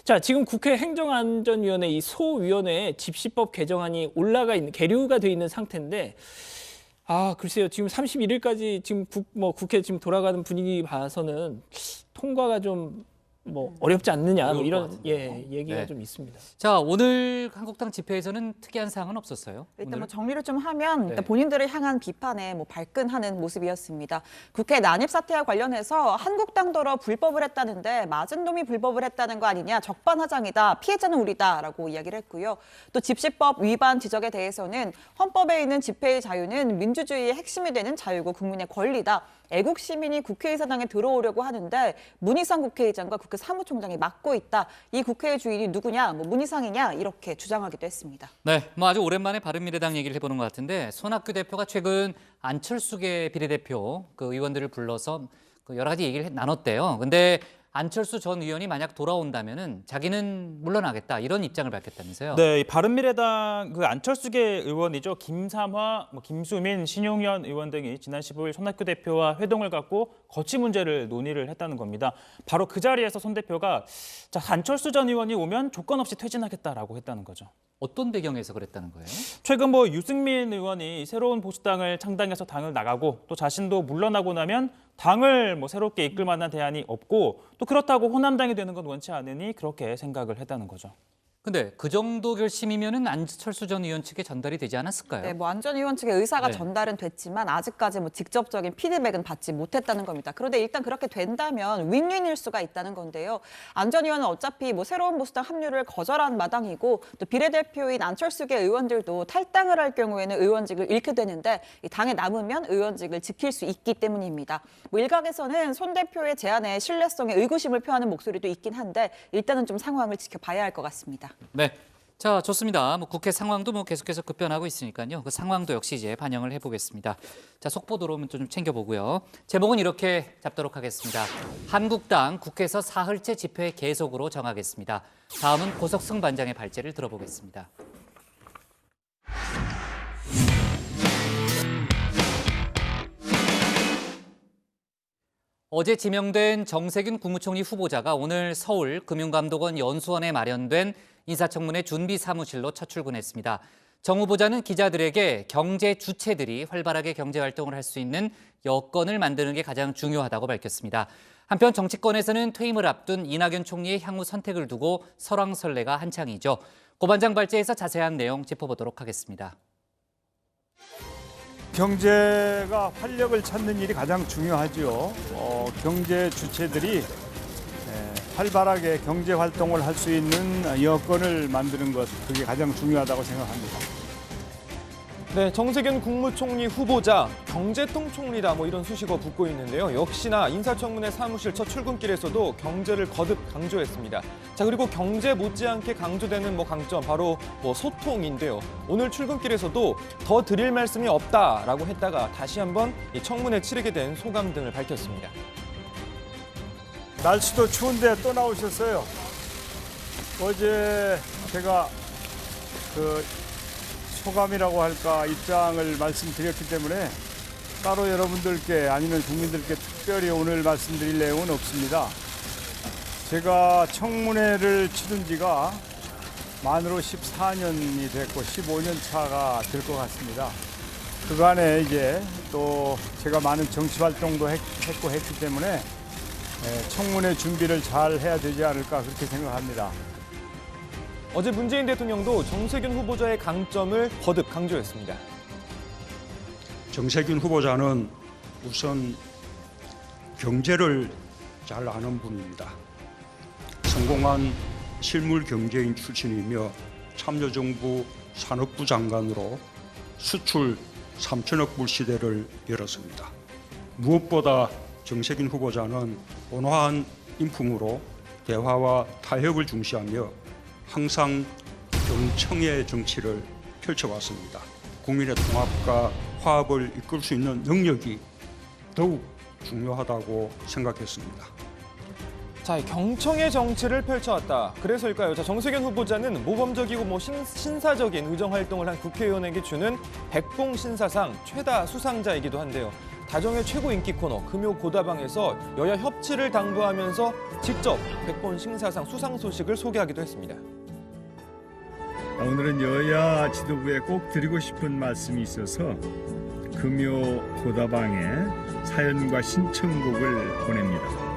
자, 지금 국회 행정안전위원회 이 소위원회에 집시법 개정안이 계류가 돼 있는 상태인데, 글쎄요. 지금 31일까지 지금 국회 지금 돌아가는 분위기 봐서는 통과가 좀 뭐 어렵지 않느냐 뭐 이런 것 얘기가 네. 좀 있습니다. 자, 오늘 한국당 집회에서는 특이한 사항은 없었어요? 일단 오늘은? 뭐 정리를 좀 하면 네. 일단 본인들을 향한 비판에 뭐 발끈하는 모습이었습니다. 국회 난입 사태와 관련해서 한국당더러 불법을 했다는데 맞은 놈이 불법을 했다는 거 아니냐, 적반하장이다, 피해자는 우리다라고 이야기를 했고요. 또 집시법 위반 지적에 대해서는 헌법에 있는 집회의 자유는 민주주의의 핵심이 되는 자유고 국민의 권리다. 애국 시민이 국회의사당에 들어오려고 하는데 문희상 국회의장과 국회 사무총장이 막고 있다. 이 국회의 주인이 누구냐, 뭐 문희상이냐 이렇게 주장하기도 했습니다. 네, 뭐 아주 오랜만에 바른미래당 얘기를 해보는 것 같은데 손학규 대표가 최근 안철수계 비례대표 그 의원들을 불러서 그 여러 가지 얘기를 나눴대요. 근데 안철수 전 의원이 만약 돌아온다면은 자기는 물러나겠다 이런 입장을 밝혔다면서요. 네, 바른미래당 그 안철수계 의원이죠. 김삼화, 김수민, 신용현 의원 등이 지난 15일 손학규 대표와 회동을 갖고 거취 문제를 논의를 했다는 겁니다. 바로 그 자리에서 손 대표가 자, 안철수 전 의원이 오면 조건 없이 퇴진하겠다라고 했다는 거죠. 어떤 배경에서 그랬다는 거예요? 최근 유승민 의원이 새로운 보수당을 창당해서 당을 나가고 또 자신도 물러나고 나면 당을 새롭게 이끌 만한 대안이 없고 또 그렇다고 호남당이 되는 건 원치 않으니 그렇게 생각을 했다는 거죠. 근데 그 정도 결심이면은 안철수 전 의원 측에 전달이 되지 않았을까요? 네, 안 전 의원 측의 의사가 네. 전달은 됐지만 아직까지 직접적인 피드백은 받지 못했다는 겁니다. 그런데 일단 그렇게 된다면 윈윈일 수가 있다는 건데요. 안 전 의원은 어차피 새로운 보수당 합류를 거절한 마당이고 또 비례대표인 안철수계 의원들도 탈당을 할 경우에는 의원직을 잃게 되는데 이 당에 남으면 의원직을 지킬 수 있기 때문입니다. 일각에서는 손 대표의 제안에 신뢰성에 의구심을 표하는 목소리도 있긴 한데 일단은 좀 상황을 지켜봐야 할 것 같습니다. 네, 자 좋습니다. 국회 상황도 계속해서 급변하고 있으니까요. 그 상황도 역시 이제 반영을 해보겠습니다. 자 속보 들어오면 좀 챙겨보고요. 제목은 이렇게 잡도록 하겠습니다. 한국당 국회에서 사흘째 집회 계속으로 정하겠습니다. 다음은 고석승 반장의 발제를 들어보겠습니다. 어제 지명된 정세균 국무총리 후보자가 오늘 서울 금융감독원 연수원에 마련된 인사청문회 준비 사무실로 첫 출근했습니다. 정 후보자는 기자들에게 경제 주체들이 활발하게 경제 활동을 할 수 있는 여건을 만드는 게 가장 중요하다고 밝혔습니다. 한편 정치권에서는 퇴임을 앞둔 이낙연 총리의 향후 선택을 두고 설왕설래가 한창이죠. 고 반장 발제에서 자세한 내용 짚어보도록 하겠습니다. 경제가 활력을 찾는 일이 가장 중요하죠. 경제 주체들이 활발하게 경제 활동을 할 수 있는 여건을 만드는 것, 그게 가장 중요하다고 생각합니다. 네, 정세균 국무총리 후보자 경제통 총리다 이런 수식어 붙고 있는데요. 역시나 인사청문회 사무실 첫 출근길에서도 경제를 거듭 강조했습니다. 자, 그리고 경제 못지않게 강조되는 강점 바로 소통인데요. 오늘 출근길에서도 더 드릴 말씀이 없다라고 했다가 다시 한번 이 청문회 치르게 된 소감 등을 밝혔습니다. 날씨도 추운데 또 나오셨어요. 어제 제가 소감이라고 할까 입장을 말씀드렸기 때문에 따로 여러분들께 아니면 국민들께 특별히 오늘 말씀드릴 내용은 없습니다. 제가 청문회를 치른 지가 만으로 14년이 됐고 15년 차가 될 것 같습니다. 그간에 이제 또 제가 많은 정치 활동도 했기 때문에 청문회 준비를 잘 해야 되지 않을까 그렇게 생각합니다. 어제 문재인 대통령도 정세균 후보자의 강점을 거듭 강조했습니다. 정세균 후보자는 우선 경제를 잘 아는 분입니다. 성공한 실물 경제인 출신이며 참여정부 산업부 장관으로 수출 3천억 불 시대를 열었습니다. 무엇보다 정세균 후보자는 온화한 인품으로 대화와 타협을 중시하며 항상 경청의 정치를 펼쳐왔습니다. 국민의 통합과 화합을 이끌 수 있는 능력이 더욱 중요하다고 생각했습니다. 자, 경청의 정치를 펼쳐왔다. 그래서일까요? 자, 정세균 후보자는 모범적이고 신사적인 의정 활동을 한 국회의원에게 주는 백봉 신사상 최다 수상자이기도 한데요. 다정의 최고 인기 코너 금요 고다방에서 여야 협치를 당부하면서 직접 백봉 신사상 수상 소식을 소개하기도 했습니다. 오늘은 여야 지도부에 꼭 드리고 싶은 말씀이 있어서 금요 고다방에 사연과 신청곡을 보냅니다.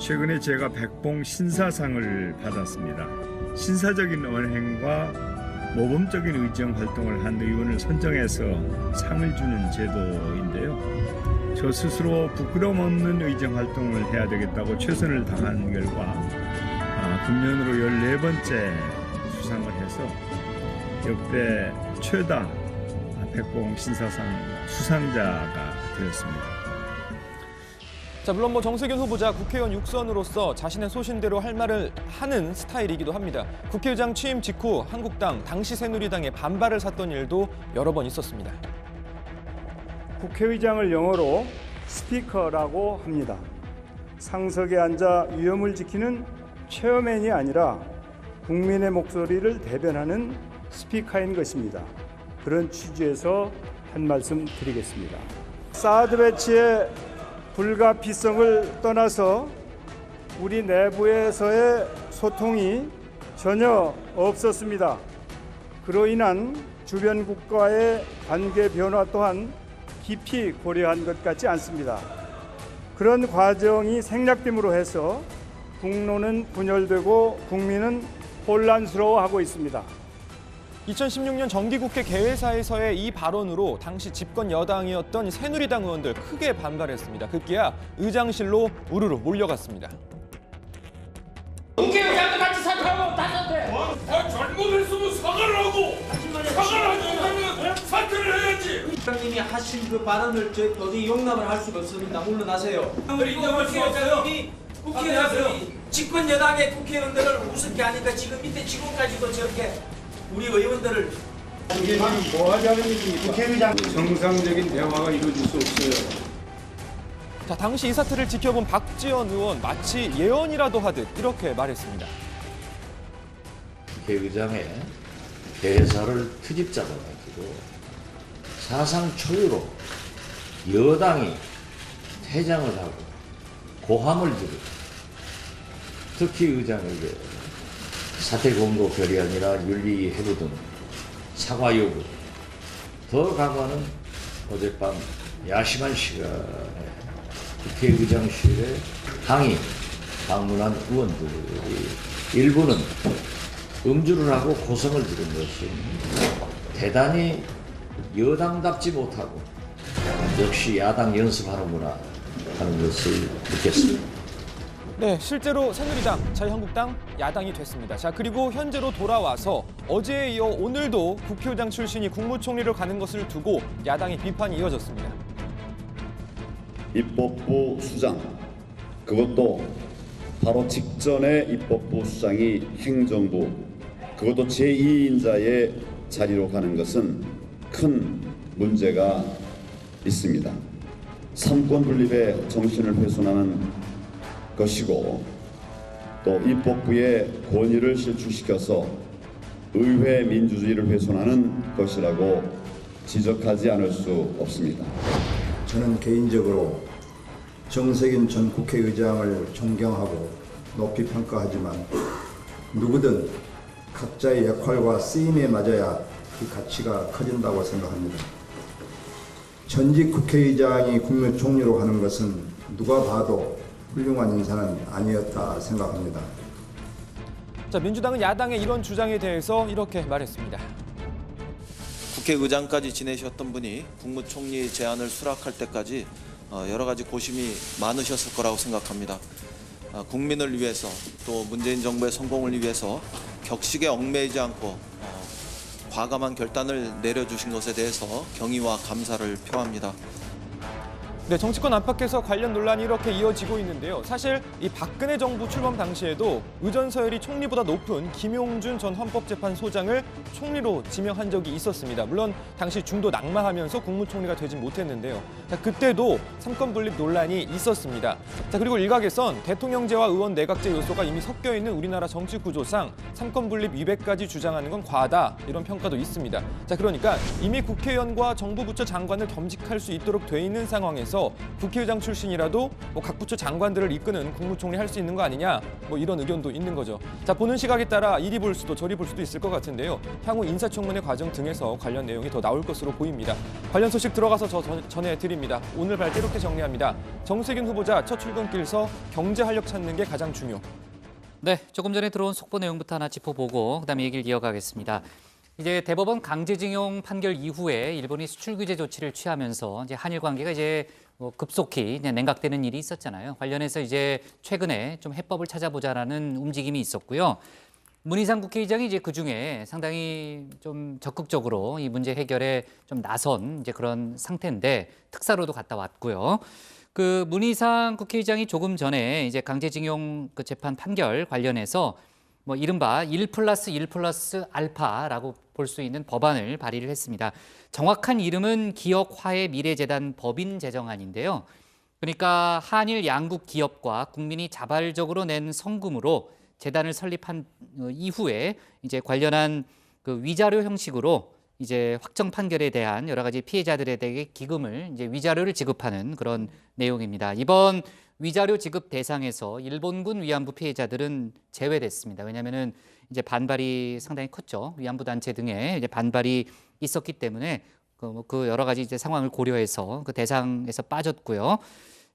최근에 제가 백봉 신사상을 받았습니다. 신사적인 언행과 모범적인 의정 활동을 한 의원을 선정해서 상을 주는 제도인데요. 저 스스로 부끄러움 없는 의정 활동을 해야 되겠다고 최선을 다한 결과 금년으로 14번째 수상을 해서 역대 최다 백봉 신사상 수상자가 되었습니다. 자, 물론 정세균 후보자 국회의원 육선으로서 자신의 소신대로 할 말을 하는 스타일이기도 합니다. 국회의장 취임 직후 한국당, 당시 새누리당에 반발을 샀던 일도 여러 번 있었습니다. 국회의장을 영어로 스피커라고 합니다. 상석에 앉아 위엄을 지키는 체어맨이 아니라 국민의 목소리를 대변하는 스피커인 것입니다. 그런 취지에서 한 말씀 드리겠습니다. 사드 배치의 불가피성을 떠나서 우리 내부에서의 소통이 전혀 없었습니다. 그로 인한 주변 국가의 관계 변화 또한 깊이 고려한 것 같지 않습니다. 그런 과정이 생략됨으로 해서 국론은 분열되고 국민은 혼란스러워하고 있습니다. 2016년 정기국회 개회사에서의 이 발언으로 당시 집권 여당이었던 새누리당 의원들 크게 반발했습니다. 급기야 의장실로 우르르 몰려갔습니다. 국회의장도 같이 사퇴하고 다 사퇴. 잘못했으면 사과를 하고 사퇴를 해야지. 의장님이 하신 그 발언을 도저히 용납을 할 수가 없습니다. 물러나세요. 국회의장이 집권 여당의 국회의원들을 우습게 하니까 지금 밑에 직원까지도 저렇게 우리 의원들을 이게 지금 뭐 하자는 얘기입니까? 국회의장 정상적인 대화가 이루어질 수 없어요. 자, 당시 이 사태를 지켜본 박지원 의원 마치 예언이라도 하듯 이렇게 말했습니다. 국회의장의 개회사를 트집 잡아가지고 사상 초유로 여당이 퇴장을 하고 고함을 지르고 특히 의장에게 사퇴 공고 결의 아니라 윤리 해부 등 사과 요구, 더 강화는 어젯밤 야심한 시간에 국회의장실에 항의 방문한 의원들이 일부는 음주를 하고 고성을 지른 것이 대단히 여당답지 못하고 역시 야당 연습하는구나 하는 것을 느꼈습니다. 네, 실제로 새누리당, 자유한국당 야당이 됐습니다. 자, 그리고 현재로 돌아와서 어제에 이어 오늘도 국회의장 출신이 국무총리를 가는 것을 두고 야당의 비판이 이어졌습니다. 입법부 수장, 그것도 바로 직전에 입법부 수장이 행정부, 그것도 제2인자의 자리로 가는 것은 큰 문제가 있습니다. 삼권 분립의 정신을 훼손하는 것이고 또 입법부의 권위를 실추시켜서 의회 민주주의를 훼손하는 것이라고 지적하지 않을 수 없습니다. 저는 개인적으로 정세균 전 국회의장을 존경하고 높이 평가하지만 누구든 각자의 역할과 쓰임에 맞아야 그 가치가 커진다고 생각합니다. 전직 국회의장이 국무총리로 하는 것은 누가 봐도 훌륭한 인사는 아니었다 생각합니다. 자, 민주당은 야당의 이런 주장에 대해서 이렇게 말했습니다. 국회의장까지 지내셨던 분이 국무총리 제안을 수락할 때까지 여러 가지 고심이 많으셨을 거라고 생각합니다. 국민을 위해서 또 문재인 정부의 성공을 위해서 격식에 얽매이지 않고 과감한 결단을 내려주신 것에 대해서 경의와 감사를 표합니다. 네, 정치권 안팎에서 관련 논란이 이렇게 이어지고 있는데요. 사실 이 박근혜 정부 출범 당시에도 의전 서열이 총리보다 높은 김용준 전 헌법재판소장을 총리로 지명한 적이 있었습니다. 물론 당시 중도 낙마하면서 국무총리가 되진 못했는데요. 자, 그때도 삼권 분립 논란이 있었습니다. 자, 그리고 일각에선 대통령제와 의원 내각제 요소가 이미 섞여 있는 우리나라 정치 구조상 삼권 분립 위배까지 주장하는 건 과하다, 이런 평가도 있습니다. 자, 그러니까 이미 국회의원과 정부 부처 장관을 겸직할 수 있도록 돼 있는 상황에서 상황에서 국회의장 출신이라도 뭐 각 부처 장관들을 이끄는 국무총리 할 수 있는 거 아니냐, 뭐 이런 의견도 있는 거죠. 자, 보는 시각에 따라 이리 볼 수도 저리 볼 수도 있을 것 같은데요. 향후 인사청문회 과정 등에서 관련 내용이 더 나올 것으로 보입니다. 관련 소식 들어가서 전해드립니다. 오늘 발표 이렇게 정리합니다. 정세균 후보자 첫 출근길서 경제 활력 찾는 게 가장 중요. 네, 조금 전에 들어온 속보 내용부터 하나 짚어보고 그다음에 얘기를 이어가겠습니다. 이제 대법원 강제징용 판결 이후에 일본이 수출 규제 조치를 취하면서 이제 한일 관계가 이제 급속히 냉각되는 일이 있었잖아요. 관련해서 이제 최근에 좀 해법을 찾아보자라는 움직임이 있었고요. 문희상 국회의장이 이제 그 중에 상당히 좀 적극적으로 이 문제 해결에 좀 나선 이제 그런 상태인데 특사로도 갔다 왔고요. 그 문희상 국회의장이 조금 전에 이제 강제징용 그 재판 판결 관련해서 뭐 이른바 1+1+알파라고 볼 수 있는 법안을 발의를 했습니다. 정확한 이름은 기억화해미래재단 법인 제정안인데요. 그러니까 한일 양국 기업과 국민이 자발적으로 낸 성금으로 재단을 설립한 이후에 이제 관련한 그 위자료 형식으로 이제 확정 판결에 대한 여러 가지 피해자들에 대해 기금을 이제 위자료를 지급하는 그런 내용입니다. 이번 위자료 지급 대상에서 일본군 위안부 피해자들은 제외됐습니다. 왜냐하면은 이제 반발이 상당히 컸죠. 위안부 단체 등의 이제 반발이 있었기 때문에 그 여러 가지 이제 상황을 고려해서 그 대상에서 빠졌고요.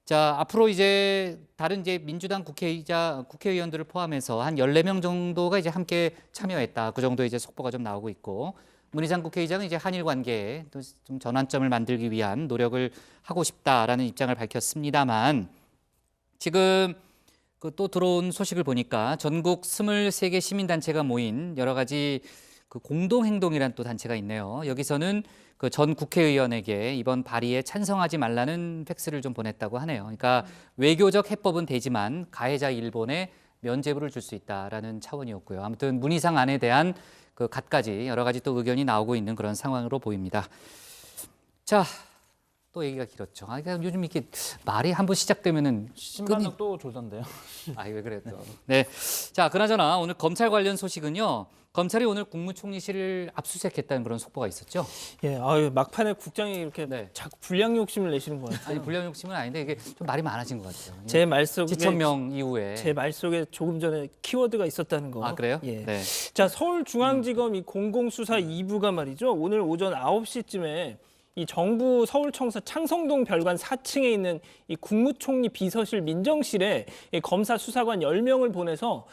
자, 앞으로 이제 다른 이제 민주당 국회의원들을 포함해서 한 14명 정도가 이제 함께 참여했다. 그 정도 이제 속보가 좀 나오고 있고. 문희상 국회의장은 이제 한일 관계에 또 좀 전환점을 만들기 위한 노력을 하고 싶다라는 입장을 밝혔습니다만 지금 그 또 들어온 소식을 보니까 전국 23개 시민단체가 모인 여러 가지 그 공동행동이란 또 단체가 있네요. 여기서는 그 전 국회의원에게 이번 발의에 찬성하지 말라는 팩스를 좀 보냈다고 하네요. 그러니까 외교적 해법은 되지만 가해자 일본에 면죄부를 줄 수 있다라는 차원이었고요. 아무튼 문희상 안에 대한 그 갖가지 여러 가지 또 의견이 나오고 있는 그런 상황으로 보입니다. 자, 또 얘기가 길었죠. 그러니까 요즘 이렇게 말이 한번 시작되면은 신반적 또 조던데요. 왜 그래요? 네. 자, 그나저나 오늘 검찰 관련 소식은요. 검찰이 오늘 국무총리실을 압수수색했다는 그런 속보가 있었죠. 예, 막판에 국장이 이렇게 자꾸 불량 욕심을 내시는 것 같아요. 아니, 불량 욕심은 아닌데 이게 좀 말이 많아진 것 같아요. 제 말 속에 지천명 이후에 제 말 속에 조금 전에 키워드가 있었다는 거. 아, 그래요? 예. 네. 자, 서울중앙지검 이 공공수사 2부가 말이죠. 오늘 오전 9시쯤에 이 정부 서울청사 창성동 별관 4층에 있는 이 국무총리 비서실 민정실에 이 검사 수사관 10명을 보내서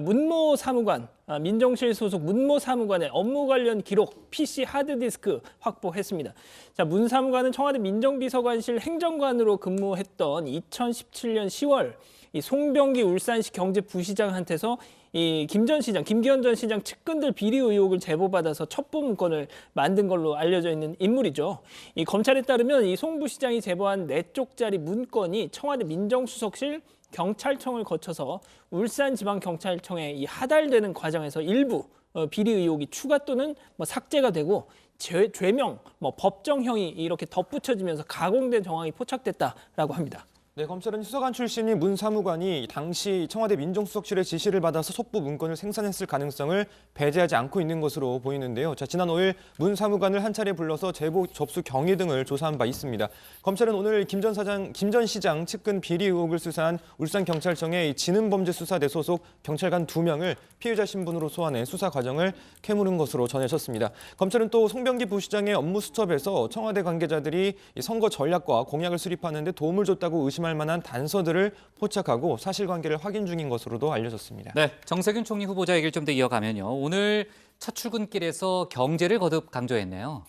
문모 사무관, 민정실 소속 문모 사무관의 업무 관련 기록, PC 하드디스크 확보했습니다. 자, 문 사무관은 청와대 민정비서관실 행정관으로 근무했던 2017년 10월 이 송병기 울산시 경제부시장한테서 이 김기현 전 시장 측근들 비리 의혹을 제보받아서 첩보 문건을 만든 걸로 알려져 있는 인물이죠. 이 검찰에 따르면 이 송 부시장이 제보한 4쪽짜리 문건이 청와대 민정수석실 경찰청을 거쳐서 울산지방경찰청에 이 하달되는 과정에서 일부 비리 의혹이 추가 또는 삭제가 되고 죄명, 법정형이 이렇게 덧붙여지면서 가공된 정황이 포착됐다라고 합니다. 네, 검찰은 수사관 출신인 문 사무관이 당시 청와대 민정수석실의 지시를 받아서 첩보 문건을 생산했을 가능성을 배제하지 않고 있는 것으로 보이는데요. 자, 지난 5일 문 사무관을 한 차례 불러서 제보 접수 경위 등을 조사한 바 있습니다. 검찰은 오늘 김 전 시장 측근 비리 의혹을 수사한 울산경찰청의 지능범죄수사대 소속 경찰관 2명을 피의자 신분으로 소환해 수사 과정을 캐물은 것으로 전해졌습니다. 검찰은 또 송병기 부시장의 업무 수첩에서 청와대 관계자들이 선거 전략과 공약을 수립하는 데 도움을 줬다고 의심할 만한 단서들을 포착하고 사실관계를 확인 중인 것으로도 알려졌습니다. 네, 정세균 총리 후보자 얘기를 좀 더 이어가면요. 오늘 첫 출근길에서 경제를 거듭 강조했네요.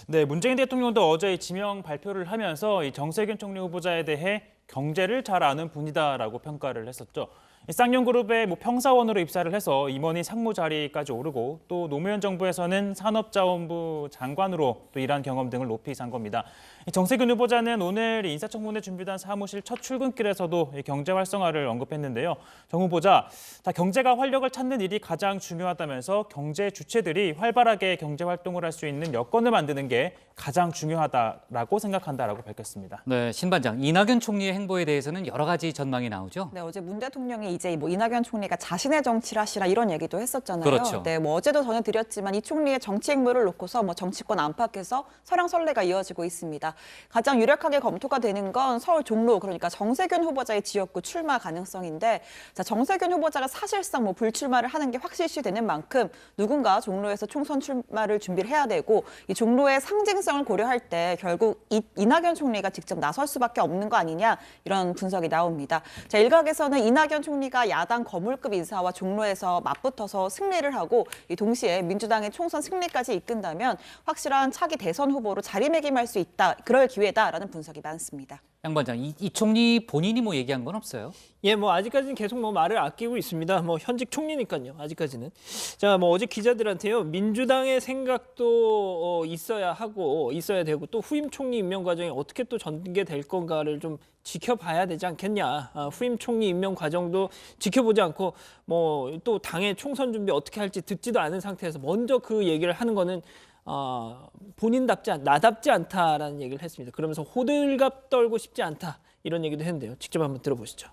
네, 문재인 대통령도 어제 지명 발표를 하면서 이 정세균 총리 후보자에 대해 경제를 잘 아는 분이다라고 평가를 했었죠. 쌍용그룹의 평사원으로 입사를 해서 임원인 상무 자리까지 오르고 또 노무현 정부에서는 산업자원부 장관으로 또 일한 경험 등을 높이 산 겁니다. 정세균 후보자는 오늘 인사청문회 준비단 사무실 첫 출근길에서도 경제 활성화를 언급했는데요. 정 후보자, 경제가 활력을 찾는 일이 가장 중요하다면서 경제 주체들이 활발하게 경제 활동을 할 수 있는 여건을 만드는 게 가장 중요하다라고 생각한다라고 밝혔습니다. 네, 신반장, 이낙연 총리의 행보에 대해서는 여러 가지 전망이 나오죠. 네, 어제 문 대통령이 이제 뭐 이낙연 총리가 자신의 정치를 하시라 이런 얘기도 했었잖아요. 그렇죠. 네, 뭐 어제도 전해드렸지만 이 총리의 정치 행보를 놓고서 뭐 정치권 안팎에서 설왕설래가 이어지고 있습니다. 가장 유력하게 검토가 되는 건 서울 종로, 그러니까 정세균 후보자의 지역구 출마 가능성인데, 자, 정세균 후보자가 사실상 뭐 불출마를 하는 게 확실시되는 만큼 누군가 종로에서 총선 출마를 준비를 해야 되고, 이 종로의 상징성을 고려할 때 결국 이낙연 총리가 직접 나설 수밖에 없는 거 아니냐, 이런 분석이 나옵니다. 자, 일각에서는 이낙연 총리가 야당 거물급 인사와 종로에서 맞붙어서 승리를 하고 이 동시에 민주당의 총선 승리까지 이끈다면 확실한 차기 대선 후보로 자리매김할 수 있다, 그럴 기회다라는 분석이 많습니다. 양 반장, 이 총리 본인이 뭐 얘기한 건 없어요? 예, 뭐 아직까지는 계속 뭐 말을 아끼고 있습니다. 뭐 현직 총리니까요. 아직까지는. 자, 뭐 어제 기자들한테요. 민주당의 생각도 있어야 하고 있어야 되고 또 후임 총리 임명 과정이 어떻게 또 전개될 건가를 좀 지켜봐야 되지 않겠냐. 후임 총리 임명 과정도 지켜보지 않고 뭐 또 당의 총선 준비 어떻게 할지 듣지도 않은 상태에서 먼저 그 얘기를 하는 거는 나답지 않다라는 얘기를 했습니다. 그러면서 호들갑 떨고 싶지 않다, 이런 얘기도 했는데요. 직접 한번 들어보시죠.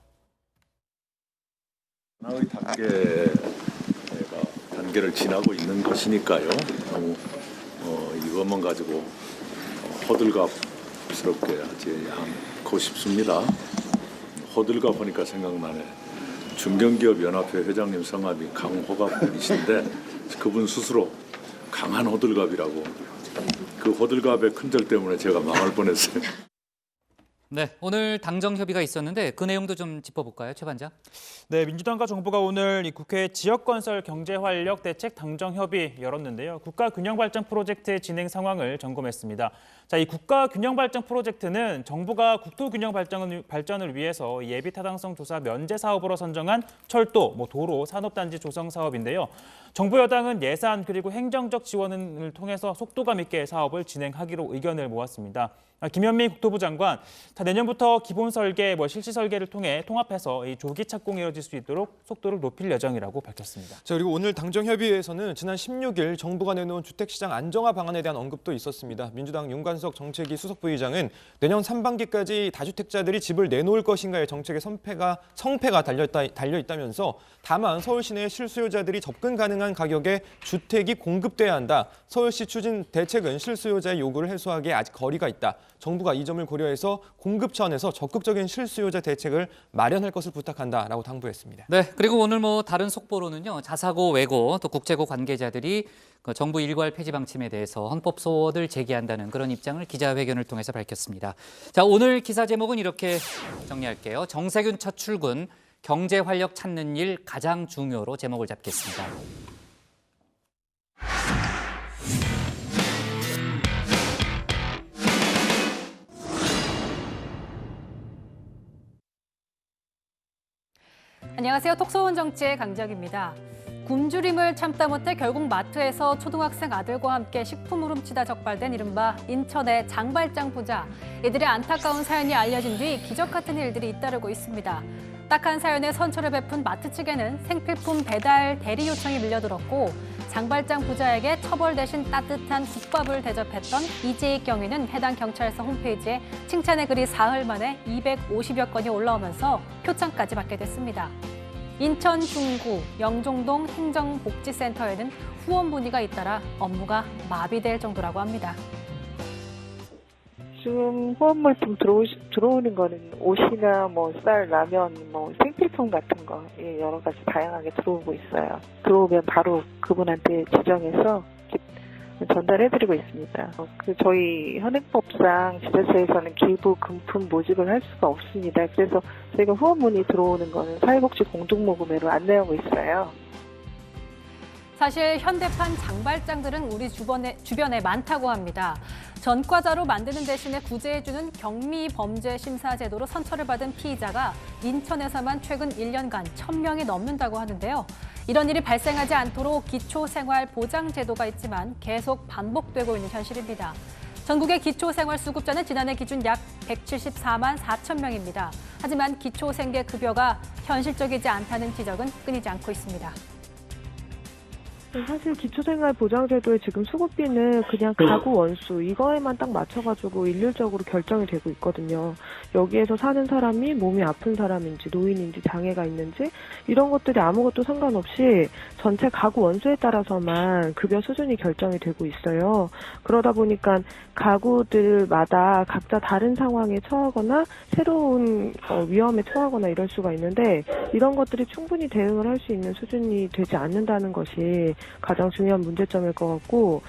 하나의 단계를 지나고 있는 것이니까요. 너무 이것만 가지고 호들갑스럽게 하지 않고 싶습니다. 호들갑 보니까 생각나네. 중견기업연합회 회장님 성함이 강호갑이신데 그분 스스로 강한 호들갑이라고, 그 호들갑의 큰절 때문에 제가 망할 뻔했어요. 네, 오늘 당정 협의가 있었는데 그 내용도 좀 짚어볼까요, 최 반장? 네, 민주당과 정부가 오늘 이 국회 지역건설 경제활력 대책 당정 협의 열었는데요. 국가균형발전 프로젝트의 진행 상황을 점검했습니다. 자, 이 국가균형발전 프로젝트는 정부가 국토균형 발전을 위해서 예비타당성 조사 면제 사업으로 선정한 철도, 도로, 산업단지 조성 사업인데요. 정부 여당은 예산 그리고 행정적 지원을 통해서 속도감 있게 사업을 진행하기로 의견을 모았습니다. 김현미 국토부 장관, 내년부터 기본 설계, 실시 설계를 통해 통합해서 이 조기 착공이 이뤄질 수 있도록 속도를 높일 예정이라고 밝혔습니다. 자, 그리고 오늘 당정협의회에서는 지난 16일 정부가 내놓은 주택시장 안정화 방안에 대한 언급도 있었습니다. 민주당 윤관석 정책위 수석부의장은 내년 상반기까지 다주택자들이 집을 내놓을 것인가의 정책의 성패가 달려있다면서 다만 서울 시내 실수요자들이 접근 가능한 가격에 주택이 공급돼야 한다. 서울시 추진 대책은 실수요자의 요구를 해소하기에 아직 거리가 있다. 정부가 이 점을 고려해서 공급 차원에서 적극적인 실수요자 대책을 마련할 것을 부탁한다라고 당부했습니다. 네, 그리고 오늘 다른 속보로는요, 자사고, 외고, 또 국제고 관계자들이 정부 일괄 폐지 방침에 대해서 헌법 소원을 제기한다는 그런 입장을 기자회견을 통해서 밝혔습니다. 자, 오늘 기사 제목은 이렇게 정리할게요. 정세균 첫 출근, 경제 활력 찾는 일 가장 중요로 제목을 잡겠습니다. 안녕하세요. 톡소원 정치의 강정입니다. 굶주림을 참다 못해 결국 마트에서 초등학생 아들과 함께 식품을 훔치다 적발된 이른바 인천의 장발장 부자. 이들의 안타까운 사연이 알려진 뒤 기적 같은 일들이 잇따르고 있습니다. 딱한 사연에 선처를 베푼 마트 측에는 생필품 배달 대리 요청이 밀려들었고, 장발장 부자에게 처벌 대신 따뜻한 국밥을 대접했던 이재익 경위는 해당 경찰서 홈페이지에 칭찬의 글이 사흘 만에 250여 건이 올라오면서 표창까지 받게 됐습니다. 인천 중구 영종동 행정복지센터에는 후원 문의가 잇따라 업무가 마비될 정도라고 합니다. 지금 후원 물품 들어오는 거는 옷이나 쌀, 라면, 생필품 같은 거 여러 가지 다양하게 들어오고 있어요. 들어오면 바로 그분한테 지정해서 전달해드리고 있습니다. 저희 현행법상 지자체에서는 기부 금품 모집을 할 수가 없습니다. 그래서 저희가 후원 문의 들어오는 거는 사회복지 공동모금회로 안내하고 있어요. 사실 현대판 장발장들은 우리 주변에 많다고 합니다. 전과자로 만드는 대신에 구제해주는 경미범죄심사제도로 선처를 받은 피의자가 인천에서만 최근 1년간 1,000명이 넘는다고 하는데요. 이런 일이 발생하지 않도록 기초생활보장제도가 있지만 계속 반복되고 있는 현실입니다. 전국의 기초생활수급자는 지난해 기준 약 174만 4천 명입니다. 하지만 기초생계급여가 현실적이지 않다는 지적은 끊이지 않고 있습니다. 사실 기초생활보장제도의 지금 수급비는 그냥 가구 원수 이거에만 딱 맞춰가지고 일률적으로 결정이 되고 있거든요. 여기에서 사는 사람이 몸이 아픈 사람인지 노인인지 장애가 있는지 이런 것들이 아무것도 상관없이 전체 가구 원수에 따라서만 급여 수준이 결정이 되고 있어요. 그러다 보니까 가구들마다 각자 다른 상황에 처하거나 새로운 위험에 처하거나 이럴 수가 있는데 이런 것들이 충분히 대응을 할 수 있는 수준이 되지 않는다는 것이 가장 중요한 문제점일 것 같고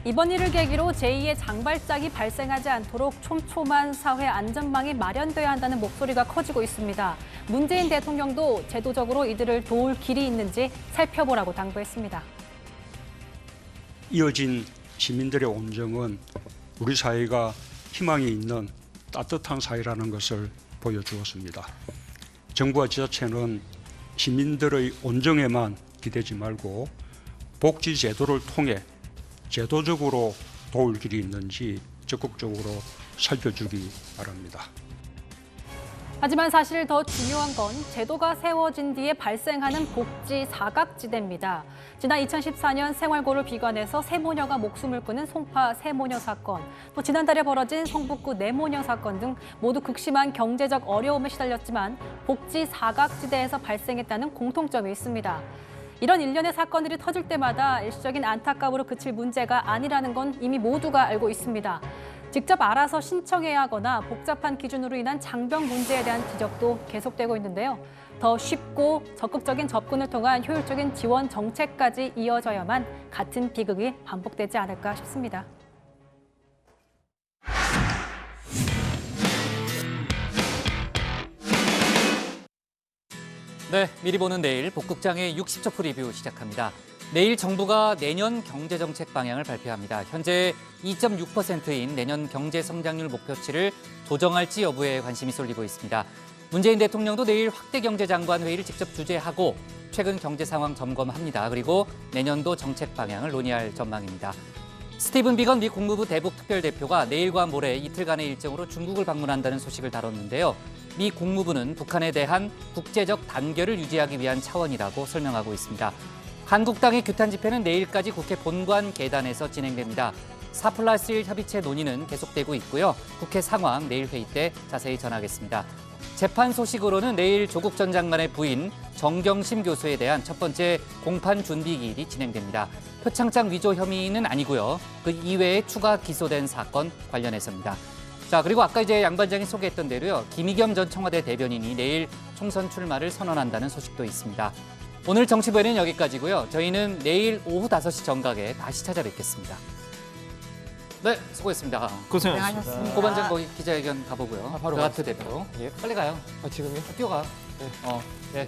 이번 일을 계기로 제2의 장발장이 발생하지 않도록 촘촘한 사회 안전망이 마련돼야 한다는 목소리가 커지고 있습니다. 문재인 대통령도 제도적으로 이들을 도울 길이 있는지 살펴보라고 당부했습니다. 이어진 시민들의 온정은 우리 사회가 희망이 있는 따뜻한 사회라는 것을 보여주었습니다. 정부와 지자체는 시민들의 온정에만 기대지 말고 복지 제도를 통해 제도적으로 도울 길이 있는지 적극적으로 살펴주기 바랍니다. 하지만 사실 더 중요한 건 제도가 세워진 뒤에 발생하는 복지 사각지대입니다. 지난 2014년 생활고를 비관해서 세모녀가 목숨을 끊은 송파 세모녀 사건, 또 지난달에 벌어진 성북구 내모녀 사건 등 모두 극심한 경제적 어려움에 시달렸지만 복지 사각지대에서 발생했다는 공통점이 있습니다. 이런 일련의 사건들이 터질 때마다 일시적인 안타까움으로 그칠 문제가 아니라는 건 이미 모두가 알고 있습니다. 직접 알아서 신청해야 하거나 복잡한 기준으로 인한 장벽 문제에 대한 지적도 계속되고 있는데요. 더 쉽고 적극적인 접근을 통한 효율적인 지원 정책까지 이어져야만 같은 비극이 반복되지 않을까 싶습니다. 네, 미리 보는 내일 복극장의 60초 리뷰 시작합니다. 내일 정부가 내년 경제정책 방향을 발표합니다. 현재 2.6%인 내년 경제성장률 목표치를 조정할지 여부에 관심이 쏠리고 있습니다. 문재인 대통령도 내일 확대경제장관 회의를 직접 주재하고 최근 경제 상황 점검합니다. 그리고 내년도 정책 방향을 논의할 전망입니다. 스티븐 비건 미 국무부 대북 특별대표가 내일과 모레 이틀간의 일정으로 중국을 방문한다는 소식을 다뤘는데요. 미 국무부는 북한에 대한 국제적 단결을 유지하기 위한 차원이라고 설명하고 있습니다. 한국당의 규탄 집회는 내일까지 국회 본관 계단에서 진행됩니다. 4+1 협의체 논의는 계속되고 있고요. 국회 상황 내일 회의 때 자세히 전하겠습니다. 재판 소식으로는 내일 조국 전 장관의 부인 정경심 교수에 대한 첫 번째 공판 준비 기일이 진행됩니다. 표창장 위조 혐의는 아니고요. 그 이외에 추가 기소된 사건 관련해서입니다. 자, 그리고 아까 이제 양 반장이 소개했던 대로요. 김의겸 전 청와대 대변인이 내일 총선 출마를 선언한다는 소식도 있습니다. 오늘 정치부에는 여기까지고요. 저희는 내일 오후 5시 정각에 다시 찾아뵙겠습니다. 네, 수고했습니다. 고생하셨습니다. 고 반장 거기 기자회견 가보고요. 바로 그 하트 대표. 예. 빨리 가요. 지금요? 뛰어가. 네. 네.